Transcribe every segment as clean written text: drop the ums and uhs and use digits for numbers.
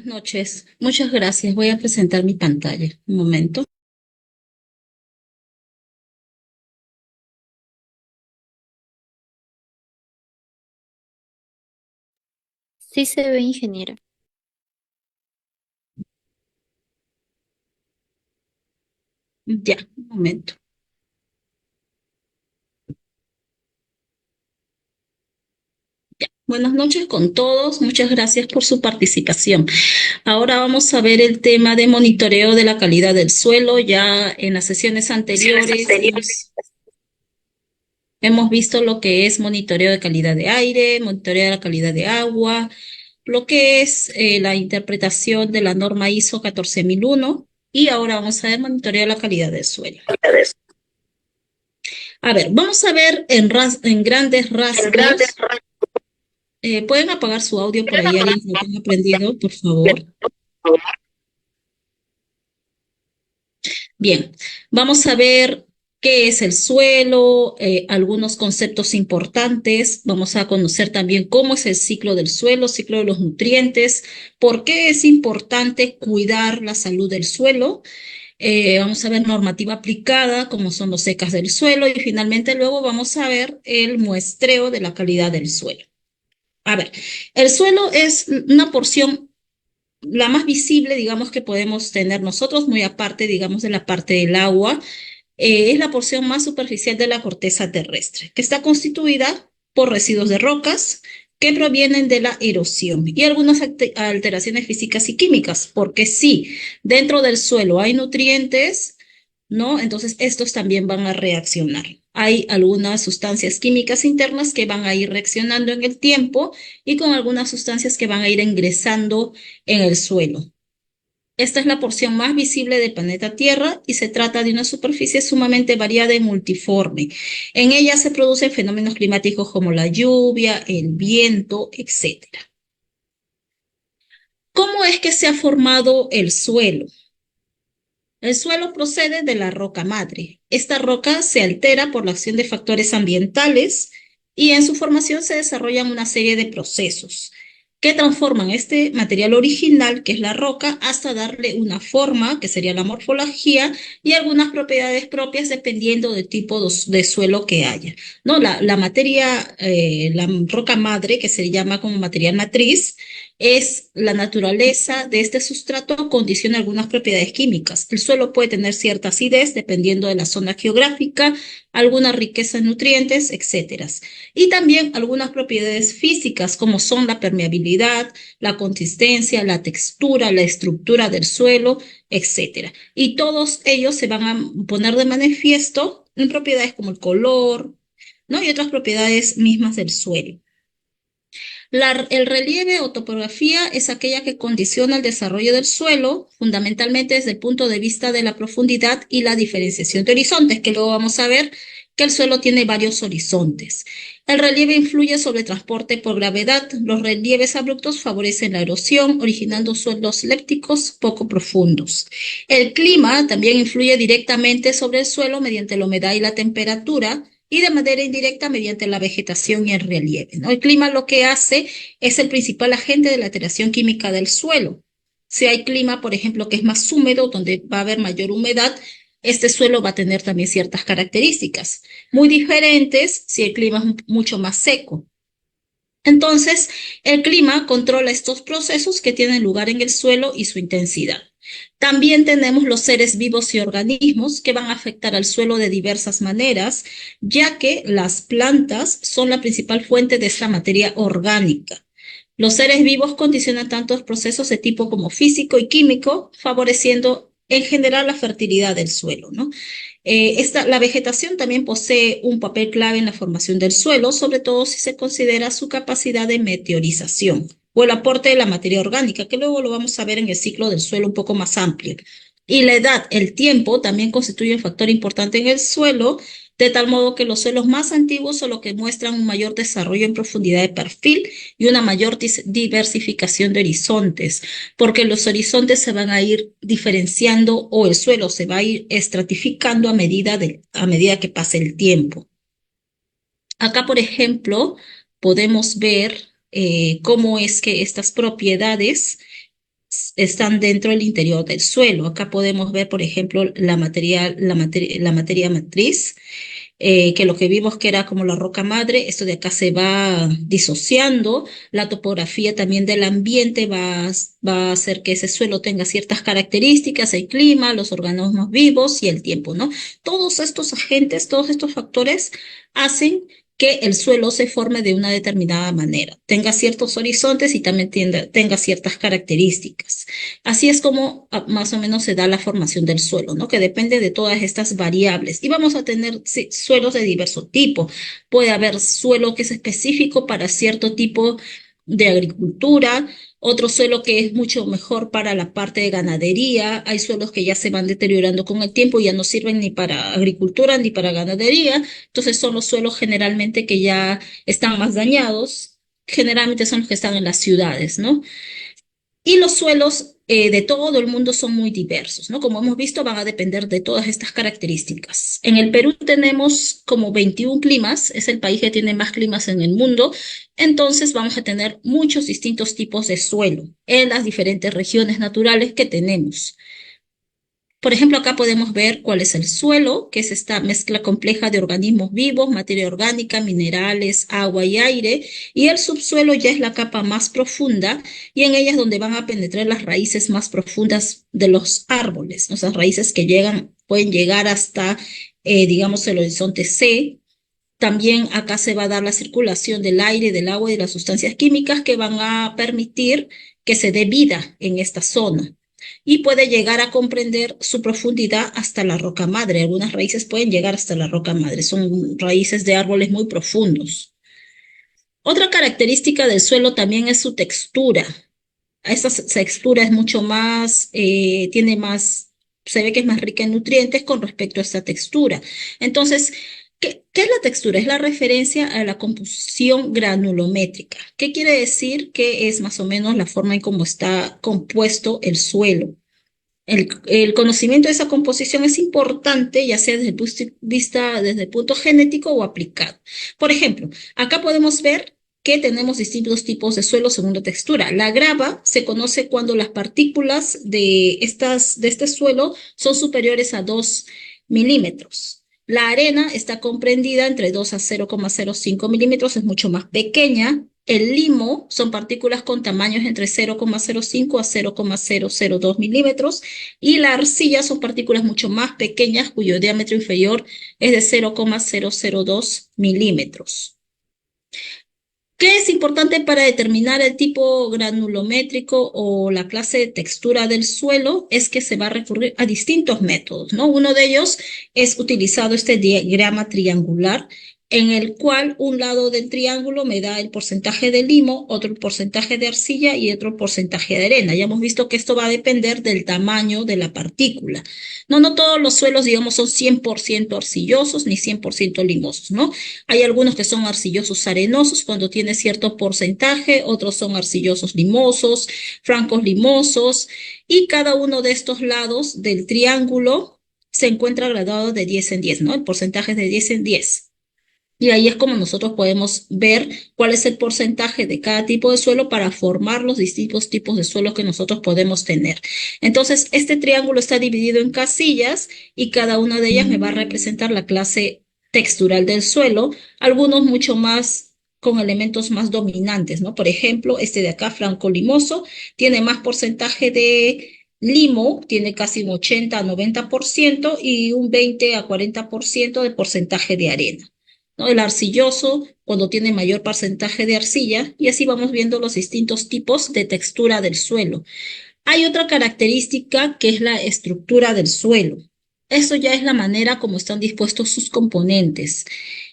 noches. Muchas gracias. Voy a presentar mi pantalla. Un momento. Sí se ve, ingeniera. Ya, un momento. Buenas noches con todos. Muchas gracias por su participación. Ahora vamos a ver el tema de monitoreo de la calidad del suelo. Ya en las sesiones anteriores hemos visto lo que es monitoreo de calidad de aire, monitoreo de la calidad de agua, lo que es la interpretación de la norma ISO 14001 y ahora vamos a ver monitoreo de la calidad del suelo. A ver, vamos a ver en grandes rasgos. ¿Pueden apagar su audio por ahí? ¿Alguien que lo tenga prendido, por favor? Bien, vamos a ver qué es el suelo, algunos conceptos importantes. Vamos a conocer también cómo es el ciclo del suelo, ciclo de los nutrientes, por qué es importante cuidar la salud del suelo. Vamos a ver normativa aplicada, como son los secas del suelo, y finalmente luego vamos a ver el muestreo de la calidad del suelo. A ver, el suelo es una porción, la más visible, digamos, que podemos tener nosotros, muy aparte, digamos, de la parte del agua, es la porción más superficial de la corteza terrestre, que está constituida por residuos de rocas que provienen de la erosión y algunas alteraciones físicas y químicas, porque sí, dentro del suelo hay nutrientes, ¿no? Entonces estos también van a reaccionar. Hay algunas sustancias químicas internas que van a ir reaccionando en el tiempo y con algunas sustancias que van a ir ingresando en el suelo. Esta es la porción más visible del planeta Tierra y se trata de una superficie sumamente variada y multiforme. En ella se producen fenómenos climáticos como la lluvia, el viento, etc. ¿Cómo es que se ha formado el suelo? El suelo procede de la roca madre. Esta roca se altera por la acción de factores ambientales y en su formación se desarrollan una serie de procesos que transforman este material original, que es la roca, hasta darle una forma, que sería la morfología, y algunas propiedades propias dependiendo del tipo de suelo que haya. ¿No? La materia, la roca madre, que se llama como material matriz, es la naturaleza de este sustrato condiciona algunas propiedades químicas. El suelo puede tener cierta acidez dependiendo de la zona geográfica, alguna riqueza en nutrientes, etcétera. Y también algunas propiedades físicas como son la permeabilidad, la consistencia, la textura, la estructura del suelo, etcétera. Y todos ellos se van a poner de manifiesto en propiedades como el color, ¿no? Y otras propiedades mismas del suelo. El relieve o topografía es aquella que condiciona el desarrollo del suelo, fundamentalmente desde el punto de vista de la profundidad y la diferenciación de horizontes, que luego vamos a ver que el suelo tiene varios horizontes. El relieve influye sobre el transporte por gravedad. Los relieves abruptos favorecen la erosión, originando suelos lépticos poco profundos. El clima también influye directamente sobre el suelo mediante la humedad y la temperatura, y de manera indirecta mediante la vegetación y el relieve, ¿no? El clima lo que hace es el principal agente de la alteración química del suelo. Si hay clima, por ejemplo, que es más húmedo, donde va a haber mayor humedad, este suelo va a tener también ciertas características muy diferentes si el clima es mucho más seco. Entonces, el clima controla estos procesos que tienen lugar en el suelo y su intensidad. También tenemos los seres vivos y organismos que van a afectar al suelo de diversas maneras, ya que las plantas son la principal fuente de esta materia orgánica. Los seres vivos condicionan tantos procesos de tipo como físico y químico, favoreciendo en general la fertilidad del suelo, ¿no? La vegetación también posee un papel clave en la formación del suelo, sobre todo si se considera su capacidad de meteorización o el aporte de la materia orgánica, que luego lo vamos a ver en el ciclo del suelo un poco más amplio. Y la edad, el tiempo, también constituye un factor importante en el suelo, de tal modo que los suelos más antiguos son los que muestran un mayor desarrollo en profundidad de perfil y una mayor diversificación de horizontes, porque los horizontes se van a ir diferenciando o el suelo se va a ir estratificando a medida que pase el tiempo. Acá, por ejemplo, podemos ver cómo es que estas propiedades están dentro del interior del suelo. Acá podemos ver, por ejemplo, la materia matriz, que lo que vimos que era como la roca madre, esto de acá se va disociando, la topografía también del ambiente va a hacer que ese suelo tenga ciertas características, el clima, los organismos vivos y el tiempo, ¿no? Todos estos agentes, todos estos factores hacen que el suelo se forme de una determinada manera, tenga ciertos horizontes y también tenga ciertas características. Así es como más o menos se da la formación del suelo, ¿no? Que depende de todas estas variables. Y vamos a tener sí, suelos de diverso tipo. Puede haber suelo que es específico para cierto tipo de agricultura, otro suelo que es mucho mejor para la parte de ganadería. Hay suelos que ya se van deteriorando con el tiempo y ya no sirven ni para agricultura ni para ganadería. Entonces son los suelos generalmente que ya están más dañados. Generalmente son los que están en las ciudades, ¿no? Y los suelos de todo el mundo son muy diversos, ¿no? Como hemos visto, van a depender de todas estas características. En el Perú tenemos como 21 climas, es el país que tiene más climas en el mundo, entonces vamos a tener muchos distintos tipos de suelo en las diferentes regiones naturales que tenemos. Por ejemplo, acá podemos ver cuál es el suelo, que es esta mezcla compleja de organismos vivos, materia orgánica, minerales, agua y aire, y el subsuelo ya es la capa más profunda y en ella es donde van a penetrar las raíces más profundas de los árboles, ¿no? Esas raíces que pueden llegar hasta, digamos, el horizonte C. También acá se va a dar la circulación del aire, del agua y de las sustancias químicas que van a permitir que se dé vida en esta zona. Y puede llegar a comprender su profundidad hasta la roca madre. Algunas raíces pueden llegar hasta la roca madre. Son raíces de árboles muy profundos. Otra característica del suelo también es su textura. Esta textura es mucho más, tiene más, se ve que es más rica en nutrientes con respecto a esta textura. Entonces, ¿qué es la textura? Es la referencia a la composición granulométrica. ¿Qué quiere decir? Que es más o menos la forma en cómo está compuesto el suelo. El conocimiento de esa composición es importante, ya sea desde el punto de vista, desde el punto genético o aplicado. Por ejemplo, acá podemos ver que tenemos distintos tipos de suelo según la textura. La grava se conoce cuando las partículas de este suelo son superiores a 2 milímetros. La arena está comprendida entre 2 a 0,05 milímetros, es mucho más pequeña. El limo son partículas con tamaños entre 0,05 a 0,002 milímetros y la arcilla son partículas mucho más pequeñas cuyo diámetro inferior es de 0,002 milímetros. ¿Qué es importante para determinar el tipo granulométrico o la clase de textura del suelo? Es que se va a recurrir a distintos métodos, ¿no? Uno de ellos es utilizado este diagrama triangular, en el cual un lado del triángulo me da el porcentaje de limo, otro el porcentaje de arcilla y otro porcentaje de arena. Ya hemos visto que esto va a depender del tamaño de la partícula. No todos los suelos, digamos, son 100% arcillosos ni 100% limosos, ¿no? Hay algunos que son arcillosos arenosos cuando tiene cierto porcentaje, otros son arcillosos limosos, francos limosos, y cada uno de estos lados del triángulo se encuentra graduado de 10 en 10, ¿no? El porcentaje es de 10 en 10. Y ahí es como nosotros podemos ver cuál es el porcentaje de cada tipo de suelo para formar los distintos tipos de suelos que nosotros podemos tener. Entonces, este triángulo está dividido en casillas y cada una de ellas me va a representar la clase textural del suelo, algunos mucho más con elementos más dominantes, ¿no? Por ejemplo, este de acá, franco limoso, tiene más porcentaje de limo, tiene casi un 80 a 90% y un 20 a 40% de porcentaje de arena, ¿no? El arcilloso cuando tiene mayor porcentaje de arcilla y así vamos viendo los distintos tipos de textura del suelo. Hay otra característica que es la estructura del suelo. Eso ya es la manera como están dispuestos sus componentes.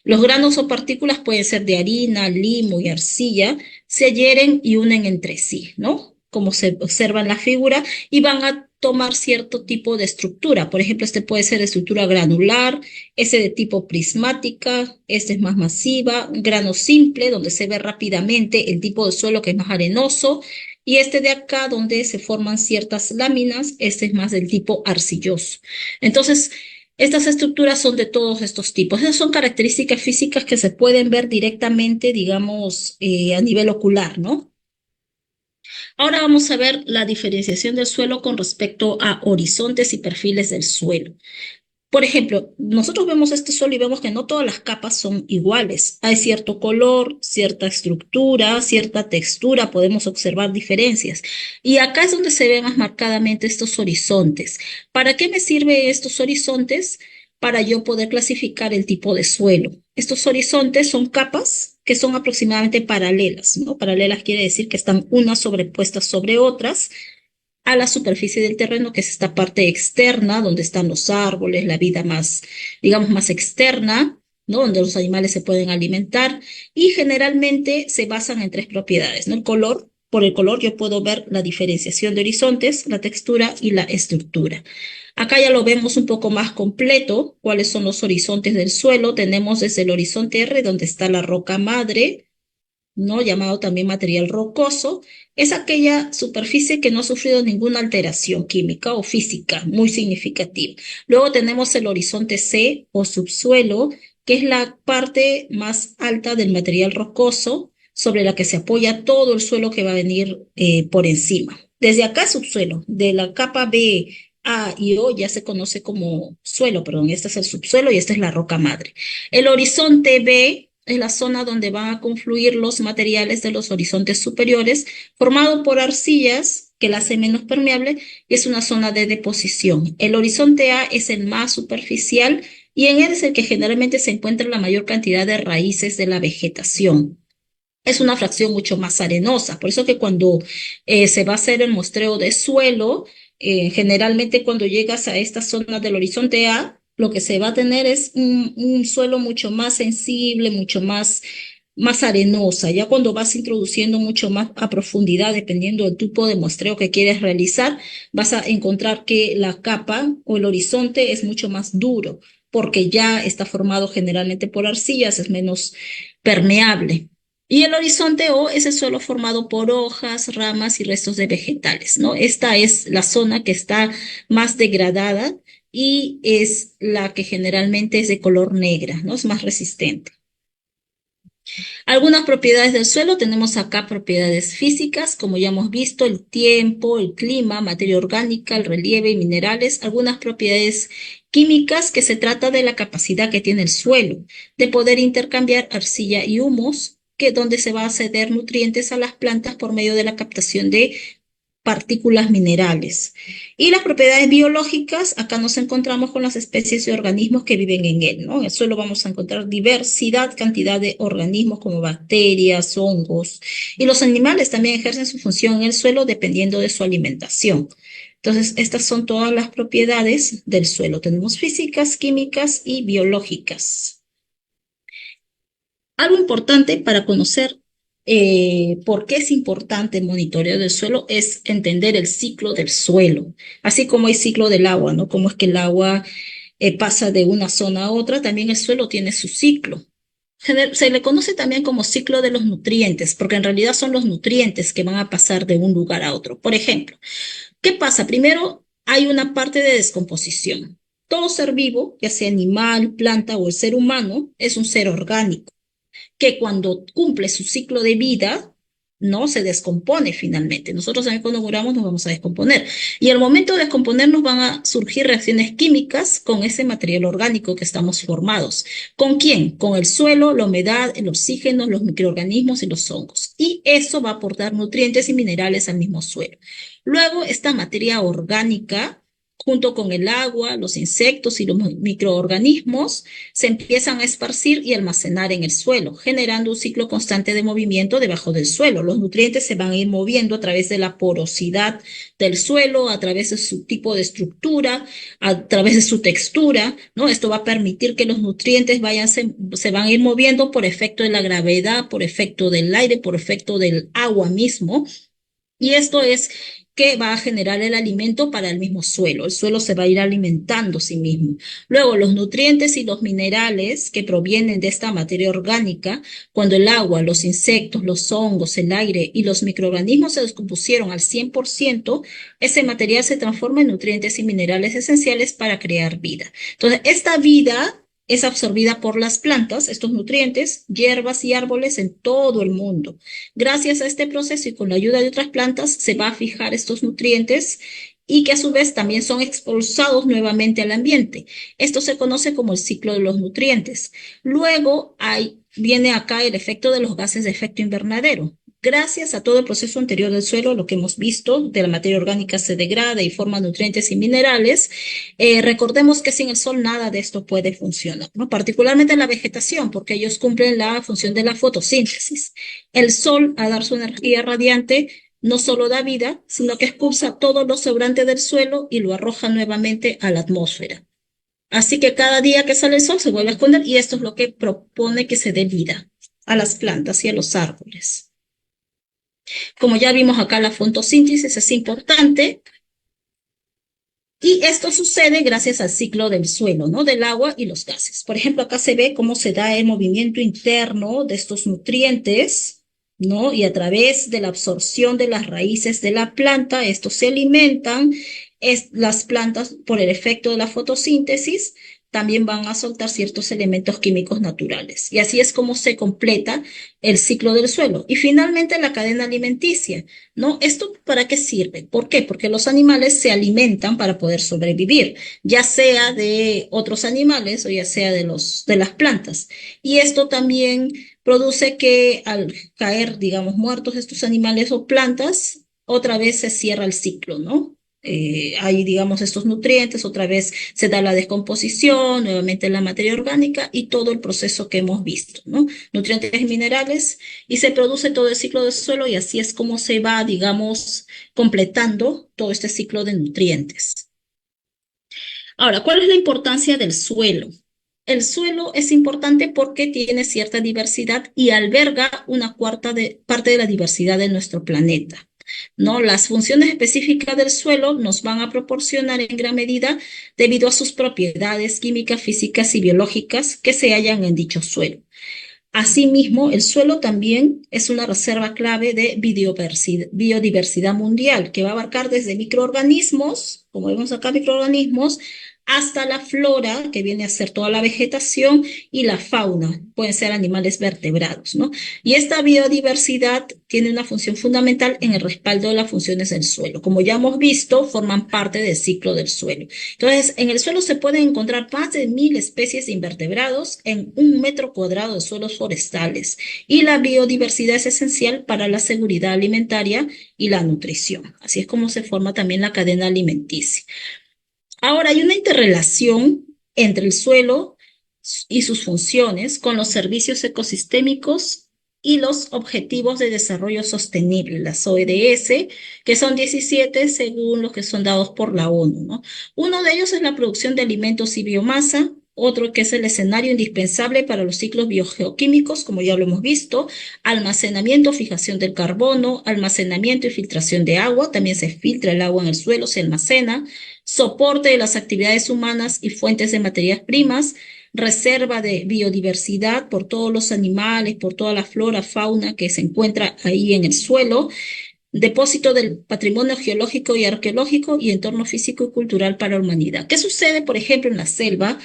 Los granos o partículas pueden ser de harina, limo y arcilla, se adhieren y unen entre sí, ¿no? Como se observa en la figura, y van a tomar cierto tipo de estructura. Por ejemplo, este puede ser de estructura granular, ese de tipo prismática, este es más masiva, grano simple, donde se ve rápidamente el tipo de suelo que es más arenoso, y este de acá, donde se forman ciertas láminas, este es más del tipo arcilloso. Entonces, estas estructuras son de todos estos tipos. Esas son características físicas que se pueden ver directamente, digamos, a nivel ocular, ¿no? Ahora vamos a ver la diferenciación del suelo con respecto a horizontes y perfiles del suelo. Por ejemplo, nosotros vemos este suelo y vemos que no todas las capas son iguales. Hay cierto color, cierta estructura, cierta textura, podemos observar diferencias. Y acá es donde se ven más marcadamente estos horizontes. ¿Para qué me sirven estos horizontes? Para yo poder clasificar el tipo de suelo. Estos horizontes son capas que son aproximadamente paralelas, ¿no? Paralelas quiere decir que están unas sobrepuestas sobre otras a la superficie del terreno, que es esta parte externa, donde están los árboles, la vida más, digamos, más externa, ¿no? Donde los animales se pueden alimentar, y generalmente se basan en tres propiedades, ¿no? El color, por el color yo puedo ver la diferenciación de horizontes, la textura y la estructura. Acá ya lo vemos un poco más completo, cuáles son los horizontes del suelo. Tenemos desde el horizonte R, donde está la roca madre, ¿no? Llamado también material rocoso, es aquella superficie que no ha sufrido ninguna alteración química o física muy significativa. Luego tenemos el horizonte C o subsuelo, que es la parte más alta del material rocoso sobre la que se apoya todo el suelo que va a venir por encima. Desde acá subsuelo, de la capa B, A y O ya se conoce como suelo, perdón, este es el subsuelo y esta es la roca madre. El horizonte B es la zona donde van a confluir los materiales de los horizontes superiores, formado por arcillas que la hacen menos permeable, y es una zona de deposición. El horizonte A es el más superficial y en él es el que generalmente se encuentra la mayor cantidad de raíces de la vegetación. Es una fracción mucho más arenosa, por eso que cuando se va a hacer el muestreo de suelo, generalmente cuando llegas a esta zona del horizonte A, lo que se va a tener es un suelo mucho más sensible, mucho más arenosa. Ya cuando vas introduciendo mucho más a profundidad, dependiendo del tipo de muestreo que quieres realizar, vas a encontrar que la capa o el horizonte es mucho más duro, porque ya está formado generalmente por arcillas, es menos permeable. Y el horizonte O es el suelo formado por hojas, ramas y restos de vegetales, ¿no? Esta es la zona que está más degradada y es la que generalmente es de color negra, ¿no? Es más resistente. Algunas propiedades del suelo, tenemos acá propiedades físicas, como ya hemos visto, el tiempo, el clima, materia orgánica, el relieve y minerales. Algunas propiedades químicas, que se trata de la capacidad que tiene el suelo de poder intercambiar arcilla y humus, que donde se va a ceder nutrientes a las plantas por medio de la captación de partículas minerales. Y las propiedades biológicas, acá nos encontramos con las especies de organismos que viven en él, ¿no? En el suelo vamos a encontrar diversidad, cantidad de organismos como bacterias, hongos, y los animales también ejercen su función en el suelo dependiendo de su alimentación. Entonces, estas son todas las propiedades del suelo. Tenemos físicas, químicas y biológicas. Algo importante para conocer por qué es importante el monitoreo del suelo es entender el ciclo del suelo, así como hay ciclo del agua, ¿no? Cómo es que el agua pasa de una zona a otra, también el suelo tiene su ciclo. Se le conoce también como ciclo de los nutrientes, porque en realidad son los nutrientes que van a pasar de un lugar a otro. Por ejemplo, ¿qué pasa? Primero, hay una parte de descomposición. Todo ser vivo, ya sea animal, planta o el ser humano, es un ser orgánico que cuando cumple su ciclo de vida, no se descompone finalmente. Nosotros también cuando muramos nos vamos a descomponer. Y al momento de descomponernos van a surgir reacciones químicas con ese material orgánico que estamos formados. ¿Con quién? Con el suelo, la humedad, el oxígeno, los microorganismos y los hongos. Y eso va a aportar nutrientes y minerales al mismo suelo. Luego, esta materia orgánica, junto con el agua, los insectos y los microorganismos, se empiezan a esparcir y almacenar en el suelo, generando un ciclo constante de movimiento debajo del suelo. Los nutrientes se van a ir moviendo a través de la porosidad del suelo, a través de su tipo de estructura, a través de su textura, ¿no? Esto va a permitir que los nutrientes se van a ir moviendo por efecto de la gravedad, por efecto del aire, por efecto del agua mismo. Y esto es que va a generar el alimento para el mismo suelo. El suelo se va a ir alimentando a sí mismo. Luego, los nutrientes y los minerales que provienen de esta materia orgánica, cuando el agua, los insectos, los hongos, el aire y los microorganismos se descompusieron al 100%, ese material se transforma en nutrientes y minerales esenciales para crear vida. Entonces, esta vida es absorbida por las plantas, estos nutrientes, hierbas y árboles en todo el mundo. Gracias a este proceso y con la ayuda de otras plantas se va a fijar estos nutrientes y que a su vez también son expulsados nuevamente al ambiente. Esto se conoce como el ciclo de los nutrientes. Luego viene acá el efecto de los gases de efecto invernadero. Gracias a todo el proceso anterior del suelo, lo que hemos visto, de la materia orgánica se degrada y forma nutrientes y minerales. Recordemos que sin el sol nada de esto puede funcionar, ¿no? Particularmente la vegetación, porque ellos cumplen la función de la fotosíntesis. El sol, a dar su energía radiante, no solo da vida, sino que expulsa todo lo sobrante del suelo y lo arroja nuevamente a la atmósfera. Así que cada día que sale el sol se vuelve a esconder y esto es lo que propone que se dé vida a las plantas y a los árboles. Como ya vimos acá, la fotosíntesis es importante y esto sucede gracias al ciclo del suelo, ¿no? Del agua y los gases. Por ejemplo, acá se ve cómo se da el movimiento interno de estos nutrientes, ¿no? Y a través de la absorción de las raíces de la planta, estos se alimentan, las plantas, por el efecto de la fotosíntesis, también van a soltar ciertos elementos químicos naturales. Y así es como se completa el ciclo del suelo. Y finalmente la cadena alimenticia, ¿no? ¿Esto para qué sirve? ¿Por qué? Porque los animales se alimentan para poder sobrevivir, ya sea de otros animales o ya sea de las plantas. Y esto también produce que al caer, digamos, muertos estos animales o plantas, otra vez se cierra el ciclo, ¿no? Hay, digamos, estos nutrientes, otra vez se da la descomposición, nuevamente la materia orgánica y todo el proceso que hemos visto, ¿no? Nutrientes y minerales, y se produce todo el ciclo del suelo y así es como se va, digamos, completando todo este ciclo de nutrientes. Ahora, ¿cuál es la importancia del suelo? El suelo es importante porque tiene cierta diversidad y alberga una parte de la diversidad de nuestro planeta, ¿no? Las funciones específicas del suelo nos van a proporcionar en gran medida debido a sus propiedades químicas, físicas y biológicas que se hallan en dicho suelo. Asimismo, el suelo también es una reserva clave de biodiversidad mundial, que va a abarcar desde microorganismos, como vemos acá, microorganismos, hasta la flora, que viene a ser toda la vegetación, y la fauna, pueden ser animales vertebrados, ¿no? Y esta biodiversidad tiene una función fundamental en el respaldo de las funciones del suelo. Como ya hemos visto, forman parte del ciclo del suelo. Entonces, en el suelo se pueden encontrar más de 1000 especies de invertebrados en 1 metro cuadrado de suelos forestales. Y la biodiversidad es esencial para la seguridad alimentaria y la nutrición. Así es como se forma también la cadena alimenticia. Ahora, hay una interrelación entre el suelo y sus funciones con los servicios ecosistémicos y los Objetivos de Desarrollo Sostenible, las ODS, que son 17 según los que son dados por la ONU, ¿no? Uno de ellos es la producción de alimentos y biomasa, otro que es el escenario indispensable para los ciclos biogeoquímicos, como ya lo hemos visto, almacenamiento, fijación del carbono, almacenamiento y filtración de agua, también se filtra el agua en el suelo, se almacena, soporte de las actividades humanas y fuentes de materias primas, reserva de biodiversidad por todos los animales, por toda la flora, fauna que se encuentra ahí en el suelo, depósito del patrimonio geológico y arqueológico y entorno físico y cultural para la humanidad. ¿Qué sucede, por ejemplo, en la selva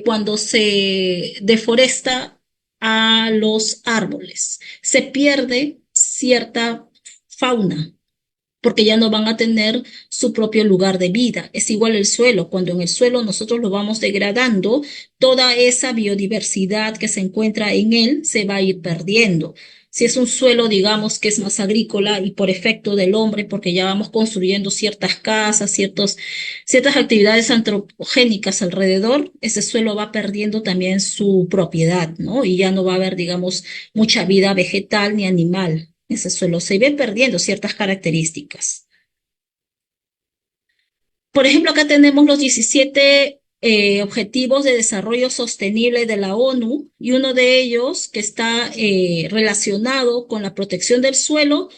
cuando se deforesta a los árboles? Se pierde cierta fauna porque ya no van a tener su propio lugar de vida. Es igual el suelo. Cuando en el suelo nosotros lo vamos degradando, toda esa biodiversidad que se encuentra en él se va a ir perdiendo. Si es un suelo, digamos, que es más agrícola y por efecto del hombre, porque ya vamos construyendo ciertas casas, ciertas actividades antropogénicas alrededor, ese suelo va perdiendo también su propiedad, ¿no? Y ya no va a haber, digamos, mucha vida vegetal ni animal. Ese suelo se ve perdiendo ciertas características. Por ejemplo, acá tenemos los 17 Objetivos de Desarrollo Sostenible de la ONU y uno de ellos que está relacionado con la protección del suelo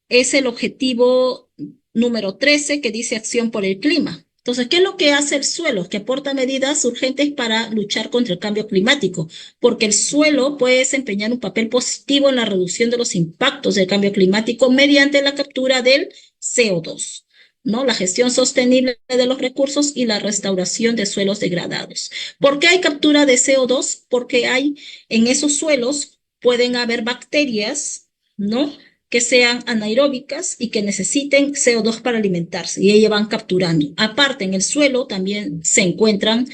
es el objetivo número 13 que dice acción por el clima. Entonces, ¿qué es lo que hace el suelo? Que aporta medidas urgentes para luchar contra el cambio climático, porque el suelo puede desempeñar un papel positivo en la reducción de los impactos del cambio climático mediante la captura del CO2. ¿no? La gestión sostenible de los recursos y la restauración de suelos degradados. ¿Por qué hay captura de CO2? Porque hay en esos suelos pueden haber bacterias, ¿no? Que sean anaeróbicas y que necesiten CO2 para alimentarse y ellas van capturando. Aparte, en el suelo también se encuentran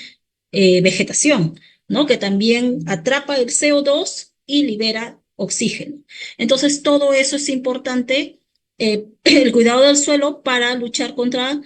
vegetación, ¿no? Que también atrapa el CO2 y libera oxígeno. Entonces, todo eso es importante, el cuidado del suelo para luchar contra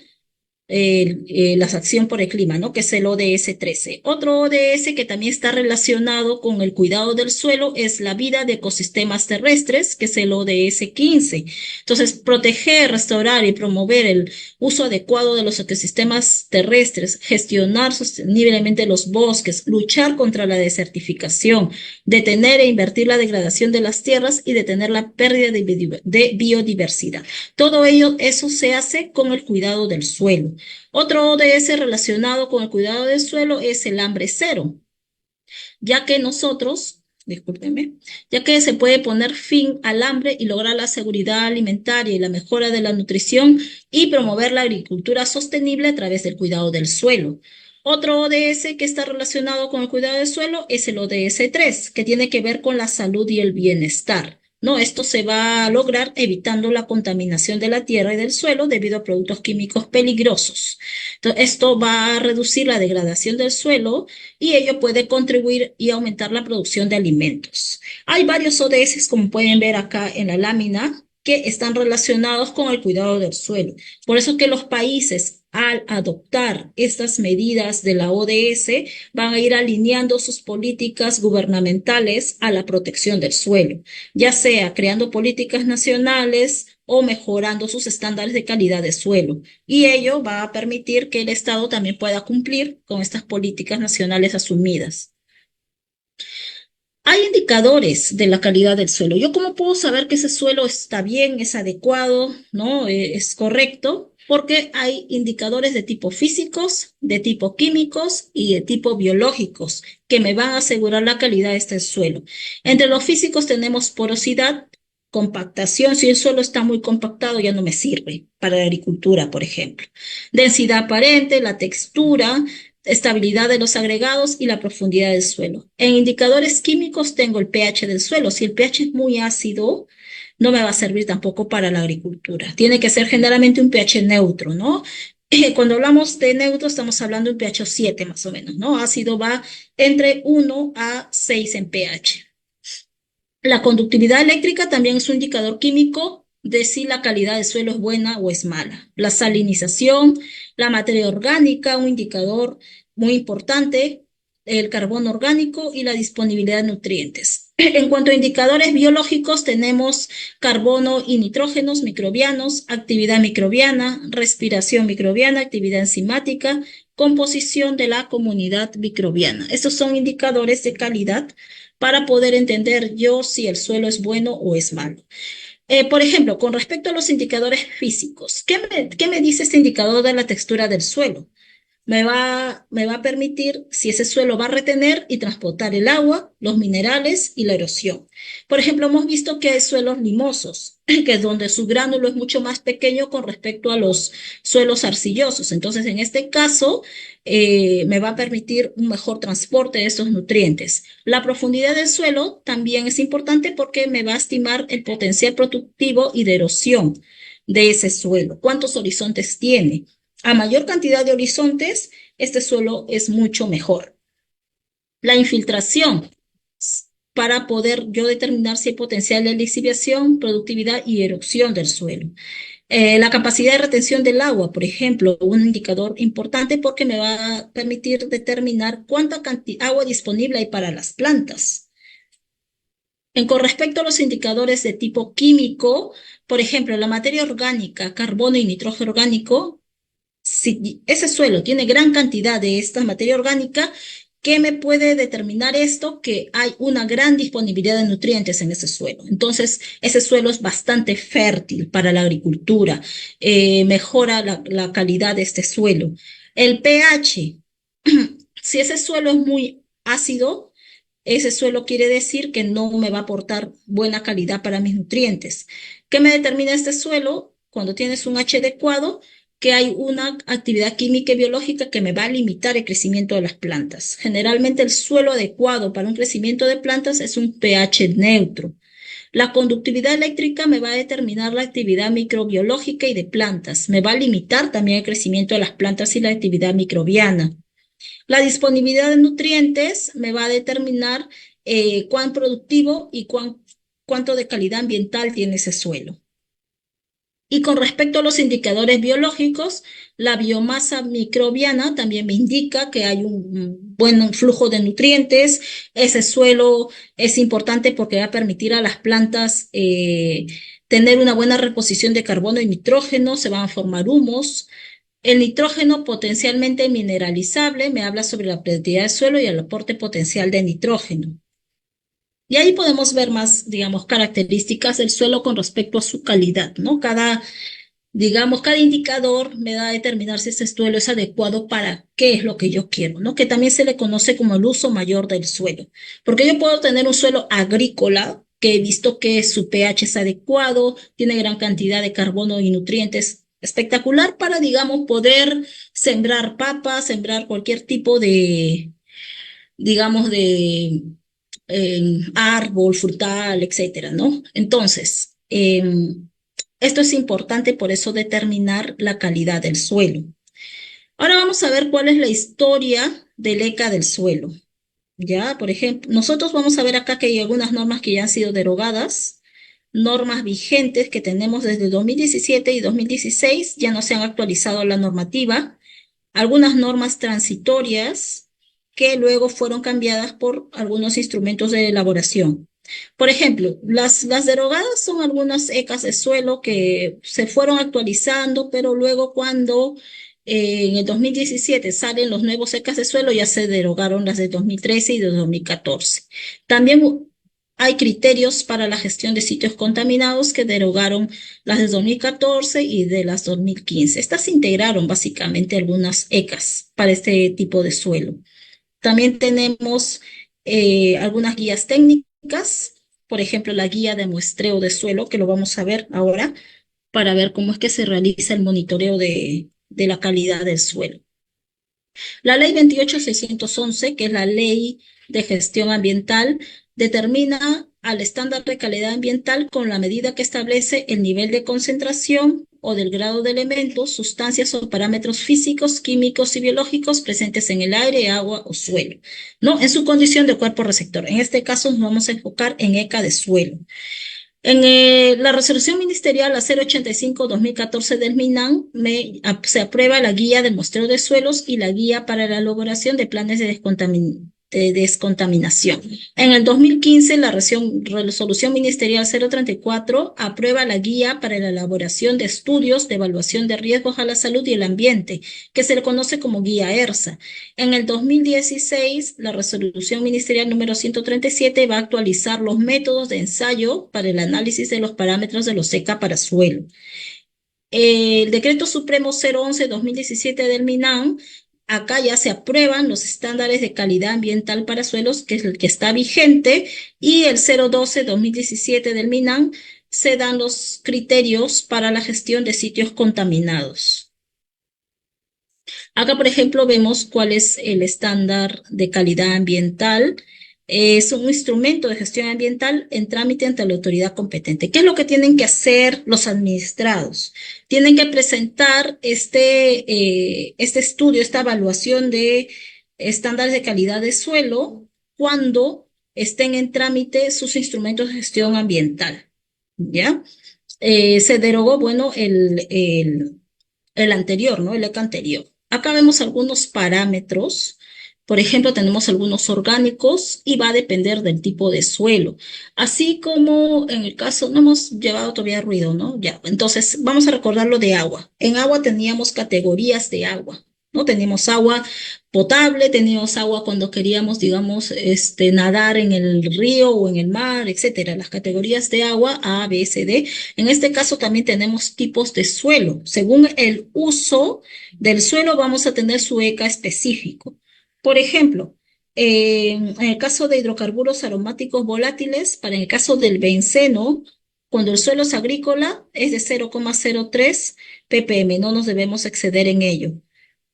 la acción por el clima, ¿no? Que es el ODS 13. Otro ODS que también está relacionado con el cuidado del suelo es la vida de ecosistemas terrestres, que es el ODS 15. Entonces, proteger, restaurar y promover el uso adecuado de los ecosistemas terrestres, gestionar sosteniblemente los bosques, luchar contra la desertificación, detener e invertir la degradación de las tierras y detener la pérdida de biodiversidad. Todo ello, eso se hace con el cuidado del suelo. Otro ODS relacionado con el cuidado del suelo es el hambre cero, ya que nosotros, discúlpenme, ya que se puede poner fin al hambre y lograr la seguridad alimentaria y la mejora de la nutrición y promover la agricultura sostenible a través del cuidado del suelo. Otro ODS que está relacionado con el cuidado del suelo es el ODS 3, que tiene que ver con la salud y el bienestar. No, esto se va a lograr evitando la contaminación de la tierra y del suelo debido a productos químicos peligrosos. Entonces, esto va a reducir la degradación del suelo y ello puede contribuir y aumentar la producción de alimentos. Hay varios ODS, como pueden ver acá en la lámina, que están relacionados con el cuidado del suelo. Por eso que los países, al adoptar estas medidas de la ODS, van a ir alineando sus políticas gubernamentales a la protección del suelo, ya sea creando políticas nacionales o mejorando sus estándares de calidad de suelo. Y ello va a permitir que el Estado también pueda cumplir con estas políticas nacionales asumidas. Hay indicadores de la calidad del suelo. ¿Yo cómo puedo saber que ese suelo está bien, es adecuado, ¿no? Es correcto? Porque hay indicadores de tipo físicos, de tipo químicos y de tipo biológicos que me van a asegurar la calidad de este suelo. Entre los físicos tenemos porosidad, compactación. Si el suelo está muy compactado ya no me sirve para la agricultura, por ejemplo. Densidad aparente, la textura, estabilidad de los agregados y la profundidad del suelo. En indicadores químicos tengo el pH del suelo. Si el pH es muy ácido, no me va a servir tampoco para la agricultura. Tiene que ser generalmente un pH neutro, ¿no? Cuando hablamos de neutro, estamos hablando de un pH 7 más o menos, ¿no? Ácido va entre 1 a 6 en pH. La conductividad eléctrica también es un indicador químico de si la calidad del suelo es buena o es mala. La salinización, la materia orgánica, un indicador muy importante, el carbono orgánico y la disponibilidad de nutrientes. En cuanto a indicadores biológicos, tenemos carbono y nitrógenos microbianos, actividad microbiana, respiración microbiana, actividad enzimática, composición de la comunidad microbiana. Estos son indicadores de calidad para poder entender yo si el suelo es bueno o es malo. Por ejemplo, con respecto a los indicadores físicos, ¿qué me dice este indicador de la textura del suelo? Me va a permitir si ese suelo va a retener y transportar el agua, los minerales y la erosión. Por ejemplo, hemos visto que hay suelos limosos, que es donde su gránulo es mucho más pequeño con respecto a los suelos arcillosos. Entonces, en este caso, me va a permitir un mejor transporte de estos nutrientes. La profundidad del suelo también es importante porque me va a estimar el potencial productivo y de erosión de ese suelo. ¿Cuántos horizontes tiene? A mayor cantidad de horizontes, este suelo es mucho mejor. La infiltración, para poder yo determinar si hay potencial de lixiviación, productividad y erosión del suelo. La capacidad de retención del agua, por ejemplo, un indicador importante porque me va a permitir determinar cuánta agua disponible hay para las plantas. Con respecto a los indicadores de tipo químico, por ejemplo, la materia orgánica, carbono y nitrógeno orgánico, si ese suelo tiene gran cantidad de esta materia orgánica, ¿qué me puede determinar esto? Que hay una gran disponibilidad de nutrientes en ese suelo. Entonces, ese suelo es bastante fértil para la agricultura, mejora la calidad de este suelo. El pH, si ese suelo es muy ácido, ese suelo quiere decir que no me va a aportar buena calidad para mis nutrientes. ¿Qué me determina este suelo? Cuando tienes un H adecuado, que hay una actividad química y biológica que me va a limitar el crecimiento de las plantas. Generalmente el suelo adecuado para un crecimiento de plantas es un pH neutro. La conductividad eléctrica me va a determinar la actividad microbiológica y de plantas. Me va a limitar también el crecimiento de las plantas y la actividad microbiana. La disponibilidad de nutrientes me va a determinar cuán productivo y cuánto de calidad ambiental tiene ese suelo. Y con respecto a los indicadores biológicos, la biomasa microbiana también me indica que hay un buen flujo de nutrientes. Ese suelo es importante porque va a permitir a las plantas tener una buena reposición de carbono y nitrógeno, se van a formar humos. El nitrógeno potencialmente mineralizable me habla sobre la productividad del suelo y el aporte potencial de nitrógeno. Y ahí podemos ver más, digamos, características del suelo con respecto a su calidad, ¿no? Digamos, cada indicador me da a determinar si ese suelo es adecuado para qué es lo que yo quiero, ¿no? Que también se le conoce como el uso mayor del suelo. Porque yo puedo tener un suelo agrícola, que he visto que su pH es adecuado, tiene gran cantidad de carbono y nutrientes, espectacular para, digamos, poder sembrar papas, sembrar cualquier tipo de, digamos, de árbol, frutal, etcétera, ¿no? Entonces, esto es importante por eso determinar la calidad del suelo. Ahora vamos a ver cuál es la historia del ECA del suelo. Ya, por ejemplo, nosotros vamos a ver acá que hay algunas normas que ya han sido derogadas, normas vigentes que tenemos desde 2017 y 2016, ya no se han actualizado la normativa, algunas normas transitorias que luego fueron cambiadas por algunos instrumentos de elaboración. Por ejemplo, las derogadas son algunas ECAs de suelo que se fueron actualizando, pero luego cuando en el 2017 salen los nuevos ECAs de suelo, ya se derogaron las de 2013 y de 2014. También hay criterios para la gestión de sitios contaminados que derogaron las de 2014 y de las 2015. Estas integraron básicamente algunas ECAs para este tipo de suelo. También tenemos algunas guías técnicas, por ejemplo, la guía de muestreo de suelo, que lo vamos a ver ahora, para ver cómo es que se realiza el monitoreo de la calidad del suelo. La ley 28611, que es la ley de gestión ambiental, determina al estándar de calidad ambiental con la medida que establece el nivel de concentración o del grado de elementos, sustancias o parámetros físicos, químicos y biológicos presentes en el aire, agua o suelo, ¿no? En su condición de cuerpo receptor. En este caso nos vamos a enfocar en ECA de suelo. En la resolución ministerial a 085-2014 del MINAN se aprueba la guía del muestreo de suelos y la guía para la elaboración de planes de descontaminación. En el 2015, la resolución ministerial 034 aprueba la guía para la elaboración de estudios de evaluación de riesgos a la salud y el ambiente, que se le conoce como guía ERSA. En el 2016, la resolución ministerial número 137 va a actualizar los métodos de ensayo para el análisis de los parámetros de los ECA para suelo. El decreto supremo 011-2017 del MINAN, acá ya se aprueban los estándares de calidad ambiental para suelos, que es el que está vigente, y el 012-2017 del MINAN se dan los criterios para la gestión de sitios contaminados. Acá, por ejemplo, vemos cuál es el estándar de calidad ambiental. Es un instrumento de gestión ambiental en trámite ante la autoridad competente. ¿Qué es lo que tienen que hacer los administrados? Tienen que presentar este estudio, esta evaluación de estándares de calidad de suelo cuando estén en trámite sus instrumentos de gestión ambiental. ¿Ya? Se derogó, bueno, el anterior, ¿no? El ECA anterior. Acá vemos algunos parámetros. Por ejemplo, tenemos algunos orgánicos y va a depender del tipo de suelo. Así como en el caso, no hemos llevado todavía ruido, ¿no? Ya, entonces vamos a recordar lo de agua. En agua teníamos categorías de agua, ¿no? Teníamos agua potable, teníamos agua cuando queríamos, digamos, nadar en el río o en el mar, etcétera. Las categorías de agua A, B, C, D. En este caso también tenemos tipos de suelo. Según el uso del suelo vamos a tener su ECA específico. Por ejemplo, en el caso de hidrocarburos aromáticos volátiles, para el caso del benceno, Cuando el suelo es agrícola es de 0,03 ppm, no nos debemos exceder en ello.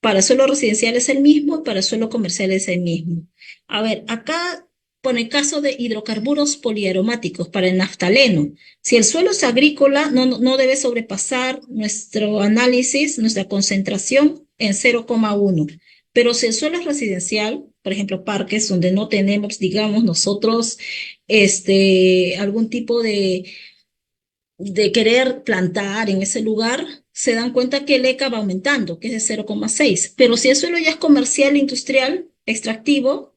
Para suelo residencial es el mismo y para suelo comercial es el mismo. A ver, acá por el caso de hidrocarburos poliaromáticos para el naftaleno, si el suelo es agrícola, no debe sobrepasar nuestro análisis, nuestra concentración en 0,1. Pero si el suelo es residencial, por ejemplo, parques donde no tenemos, digamos, nosotros algún tipo de querer plantar en ese lugar, se dan cuenta que el ECA va aumentando, que es de 0,6. Pero si el suelo ya es comercial, industrial, extractivo,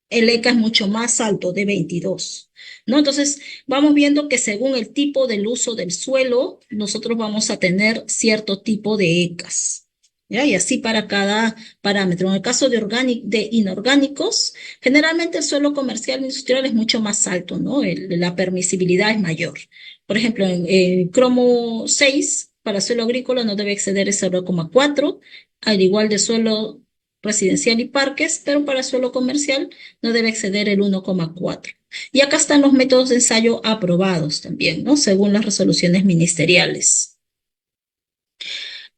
el ECA es mucho más alto, de 22. ¿No? Entonces, vamos viendo que según el tipo del uso del suelo, nosotros vamos a tener cierto tipo de ECAs. ¿Ya? Y así para cada parámetro. En el caso de inorgánicos, generalmente el suelo comercial industrial es mucho más alto, ¿no? La permisibilidad es mayor. Por ejemplo, en cromo 6 para suelo agrícola no debe exceder el 0,4, al igual de suelo residencial y parques, pero para suelo comercial no debe exceder el 1,4. Y acá están los métodos de ensayo aprobados también, ¿no? Según las resoluciones ministeriales.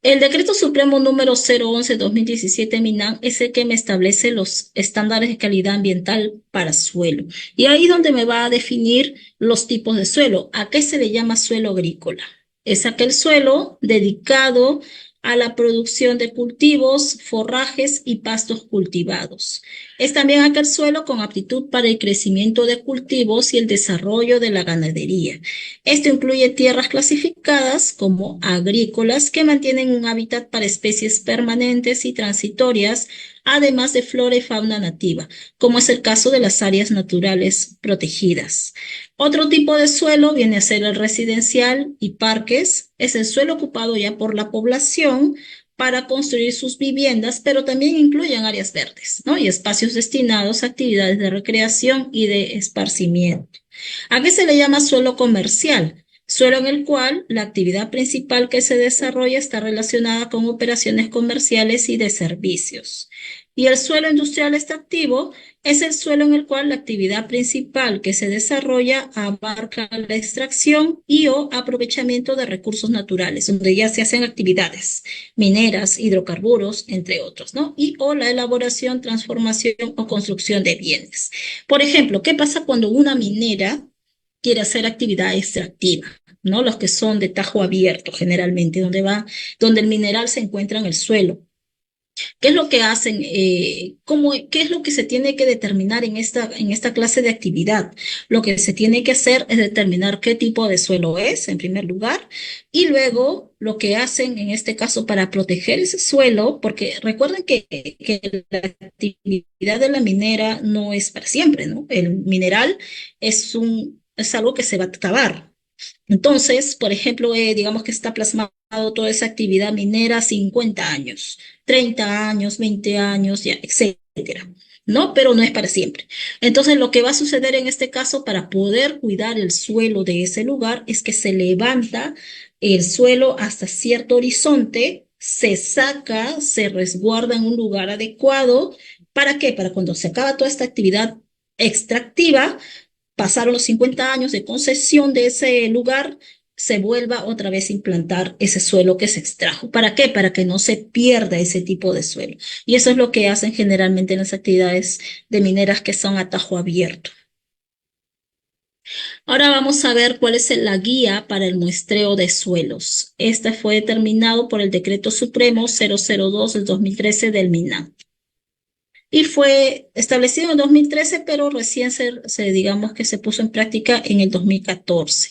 El Decreto Supremo número 011-2017 MINAM es el que me establece los estándares de calidad ambiental para suelo. Y ahí es donde me va a definir los tipos de suelo. ¿A qué se le llama suelo agrícola? Es aquel suelo dedicado a la producción de cultivos, forrajes y pastos cultivados. Es también aquel suelo con aptitud para el crecimiento de cultivos y el desarrollo de la ganadería. Esto incluye tierras clasificadas como agrícolas que mantienen un hábitat para especies permanentes y transitorias, además de flora y fauna nativa, como es el caso de las áreas naturales protegidas. Otro tipo de suelo viene a ser el residencial y parques. Es el suelo ocupado ya por la población para construir sus viviendas, pero también incluyen áreas verdes, ¿no? Y espacios destinados a actividades de recreación y de esparcimiento. ¿A qué se le llama suelo comercial? Suelo en el cual la actividad principal que se desarrolla está relacionada con operaciones comerciales y de servicios. Y el suelo industrial extractivo es el suelo en el cual la actividad principal que se desarrolla abarca la extracción y o aprovechamiento de recursos naturales, donde ya se hacen actividades mineras, hidrocarburos, entre otros, ¿no? Y o la elaboración, transformación o construcción de bienes. Por ejemplo, ¿qué pasa cuando una minera quiere hacer actividad extractiva? ¿No? Los que son de tajo abierto, generalmente, donde el mineral se encuentra en el suelo. ¿Qué es lo que hacen? ¿Qué es lo que se tiene que determinar en esta clase de actividad? Lo que se tiene que hacer es determinar qué tipo de suelo es, en primer lugar, y luego lo que hacen en este caso para proteger ese suelo, porque recuerden que la actividad de la minera no es para siempre, ¿no? El mineral es algo que se va a acabar. Entonces, por ejemplo, digamos que está plasmado toda esa actividad minera 50 años, 30 años, 20 años, ya, etcétera. ¿No? Pero no es para siempre. Entonces, lo que va a suceder en este caso para poder cuidar el suelo de ese lugar es que se levanta el suelo hasta cierto horizonte, se saca, se resguarda en un lugar adecuado. ¿Para qué? Para cuando se acaba toda esta actividad extractiva, pasaron los 50 años de concesión de ese lugar, se vuelva otra vez a implantar ese suelo que se extrajo. ¿Para qué? Para que no se pierda ese tipo de suelo. Y eso es lo que hacen generalmente en las actividades de mineras que son a tajo abierto. Ahora vamos a ver cuál es la guía para el muestreo de suelos. Este fue determinado por el Decreto Supremo 002 del 2013 del MINAM. Y fue establecido en 2013, pero recién digamos que se puso en práctica en el 2014.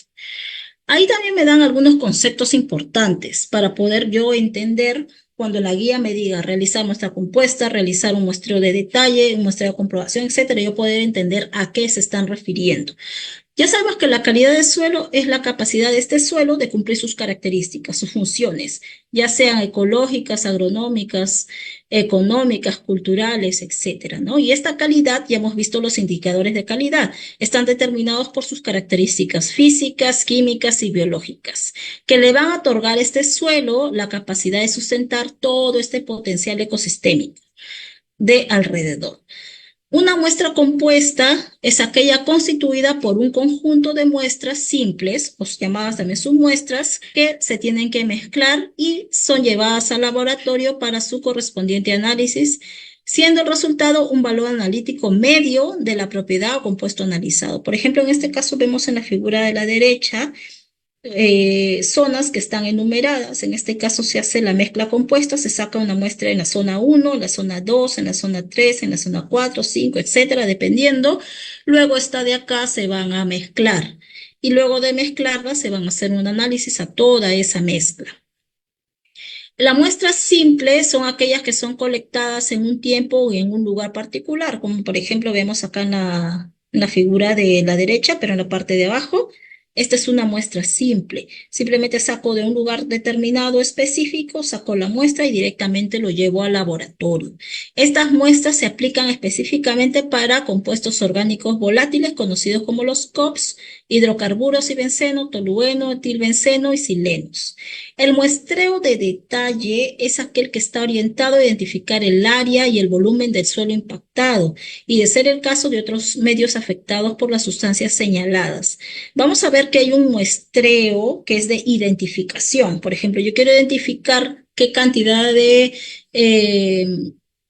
Ahí también me dan algunos conceptos importantes para poder yo entender cuando la guía me diga realizar muestra compuesta, realizar un muestreo de detalle, un muestreo de comprobación, etcétera, yo poder entender a qué se están refiriendo. Ya sabemos que la calidad del suelo es la capacidad de este suelo de cumplir sus características, sus funciones, ya sean ecológicas, agronómicas, económicas, culturales, etcétera, ¿no? Y esta calidad, ya hemos visto los indicadores de calidad, están determinados por sus características físicas, químicas y biológicas, que le van a otorgar a este suelo la capacidad de sustentar todo este potencial ecosistémico de alrededor. Una muestra compuesta es aquella constituida por un conjunto de muestras simples, o llamadas también submuestras, que se tienen que mezclar y son llevadas al laboratorio para su correspondiente análisis, siendo el resultado un valor analítico medio de la propiedad o compuesto analizado. Por ejemplo, en este caso vemos en la figura de la derecha zonas que están enumeradas. En este caso se hace la mezcla compuesta, se saca una muestra en la zona 1, en la zona 2, en la zona 3, en la zona 4, 5, etcétera, dependiendo. Luego esta de acá se van a mezclar y luego de mezclarla se van a hacer un análisis a toda esa mezcla. Las muestras simples son aquellas que son colectadas en un tiempo o en un lugar particular, como por ejemplo vemos acá en la figura de la derecha, pero en la parte de abajo. Esta es una muestra simple. Simplemente saco de un lugar determinado específico, saco la muestra y directamente lo llevo al laboratorio. Estas muestras se aplican específicamente para compuestos orgánicos volátiles conocidos como los COPS, hidrocarburos y benceno, tolueno, etilbenceno y silenos. El muestreo de detalle es aquel que está orientado a identificar el área y el volumen del suelo impactado y, de ser el caso, de otros medios afectados por las sustancias señaladas. Vamos a ver que hay un muestreo que es de identificación. Por ejemplo, yo quiero identificar qué cantidad de, eh,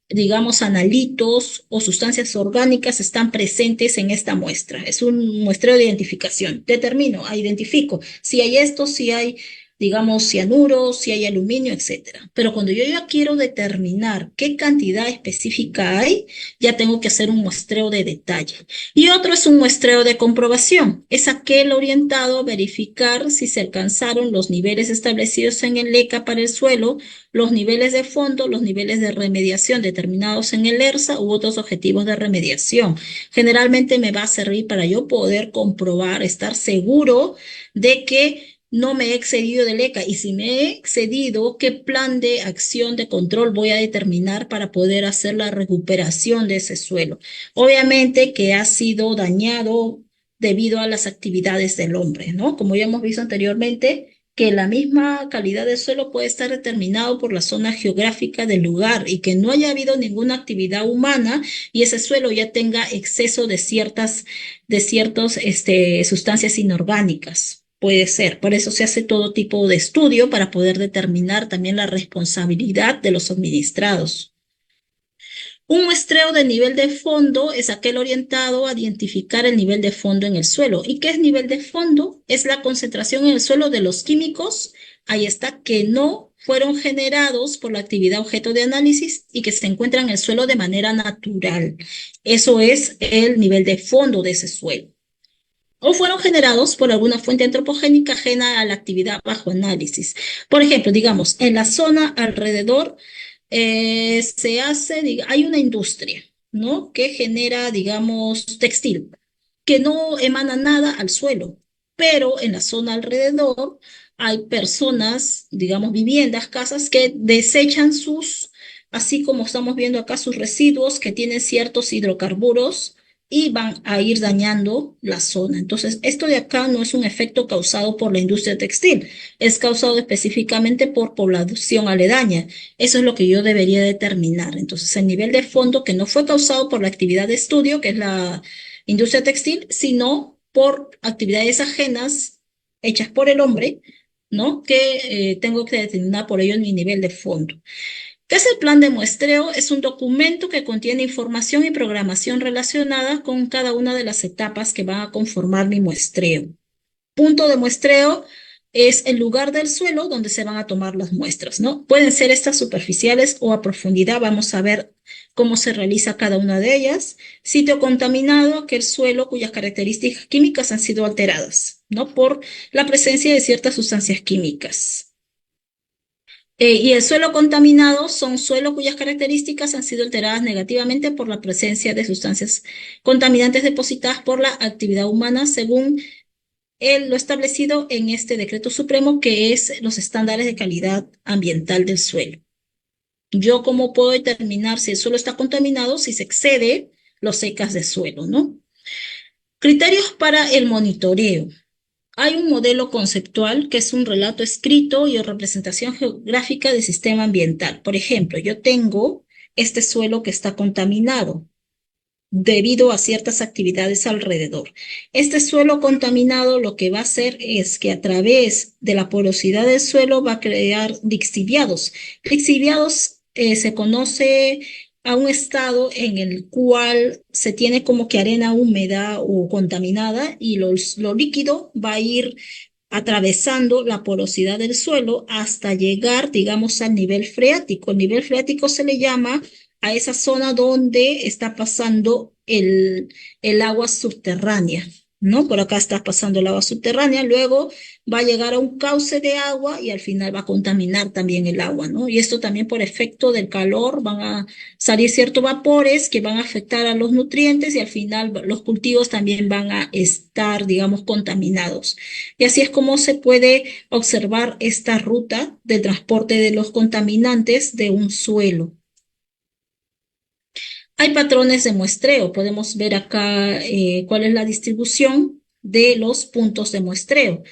digamos, analitos o sustancias orgánicas están presentes en esta muestra. Es un muestreo de identificación. Identifico si hay esto, si hay, digamos, cianuro, si hay aluminio, etcétera. Pero cuando yo ya quiero determinar qué cantidad específica hay, ya tengo que hacer un muestreo de detalle. Y otro es un muestreo de comprobación. Es aquel orientado a verificar si se alcanzaron los niveles establecidos en el ECA para el suelo, los niveles de fondo, los niveles de remediación determinados en el ERSA u otros objetivos de remediación. Generalmente me va a servir para yo poder comprobar, estar seguro de que no me he excedido del ECA, y si me he excedido, ¿qué plan de acción de control voy a determinar para poder hacer la recuperación de ese suelo? Obviamente que ha sido dañado debido a las actividades del hombre, ¿no? Como ya hemos visto anteriormente, que la misma calidad del suelo puede estar determinado por la zona geográfica del lugar y que no haya habido ninguna actividad humana y ese suelo ya tenga exceso de ciertas sustancias inorgánicas. Puede ser. Por eso se hace todo tipo de estudio para poder determinar también la responsabilidad de los administrados. Un muestreo de nivel de fondo es aquel orientado a identificar el nivel de fondo en el suelo. ¿Y qué es nivel de fondo? Es la concentración en el suelo de los químicos, ahí está, que no fueron generados por la actividad objeto de análisis y que se encuentran en el suelo de manera natural. Eso es el nivel de fondo de ese suelo. O fueron generados por alguna fuente antropogénica ajena a la actividad bajo análisis. Por ejemplo, digamos, en la zona alrededor hay una industria, ¿no? Que genera, digamos, textil, que no emana nada al suelo, pero en la zona alrededor hay personas, digamos, viviendas, casas que desechan así como estamos viendo acá, sus residuos que tienen ciertos hidrocarburos y van a ir dañando la zona. Entonces, esto de acá no es un efecto causado por la industria textil, es causado específicamente por población aledaña. Eso es lo que yo debería determinar. Entonces, el nivel de fondo que no fue causado por la actividad de estudio, que es la industria textil, sino por actividades ajenas hechas por el hombre, ¿no? Que tengo que determinar por ello mi nivel de fondo. ¿Qué es el plan de muestreo? Es un documento que contiene información y programación relacionada con cada una de las etapas que van a conformar mi muestreo. Punto de muestreo es el lugar del suelo donde se van a tomar las muestras, ¿no? Pueden ser estas superficiales o a profundidad. Vamos a ver cómo se realiza cada una de ellas. Sitio contaminado, aquel suelo cuyas características químicas han sido alteradas, ¿no? Por la presencia de ciertas sustancias químicas. Y el suelo contaminado son suelos cuyas características han sido alteradas negativamente por la presencia de sustancias contaminantes depositadas por la actividad humana, según lo establecido en este decreto supremo, que es los estándares de calidad ambiental del suelo. Yo, ¿cómo puedo determinar si el suelo está contaminado? Si se excede los secas de suelo, ¿no? Criterios para el monitoreo. Hay un modelo conceptual que es un relato escrito y representación geográfica del sistema ambiental. Por ejemplo, yo tengo este suelo que está contaminado, debido a ciertas actividades alrededor. Este suelo contaminado lo que va a hacer es que a través de la porosidad del suelo va a crear lixiviados. Lixiviados se conoce a un estado en el cual se tiene como que arena húmeda o contaminada y lo líquido va a ir atravesando la porosidad del suelo hasta llegar, digamos, al nivel freático. El nivel freático se le llama a esa zona donde está pasando el agua subterránea, ¿no? Por acá está pasando el agua subterránea, luego va a llegar a un cauce de agua y al final va a contaminar también el agua, ¿no? Y esto también por efecto del calor van a salir ciertos vapores que van a afectar a los nutrientes y al final los cultivos también van a estar, digamos, contaminados. Y así es como se puede observar esta ruta de transporte de los contaminantes de un suelo. Hay patrones de muestreo. Podemos ver acá cuál es la distribución de los puntos de muestreo.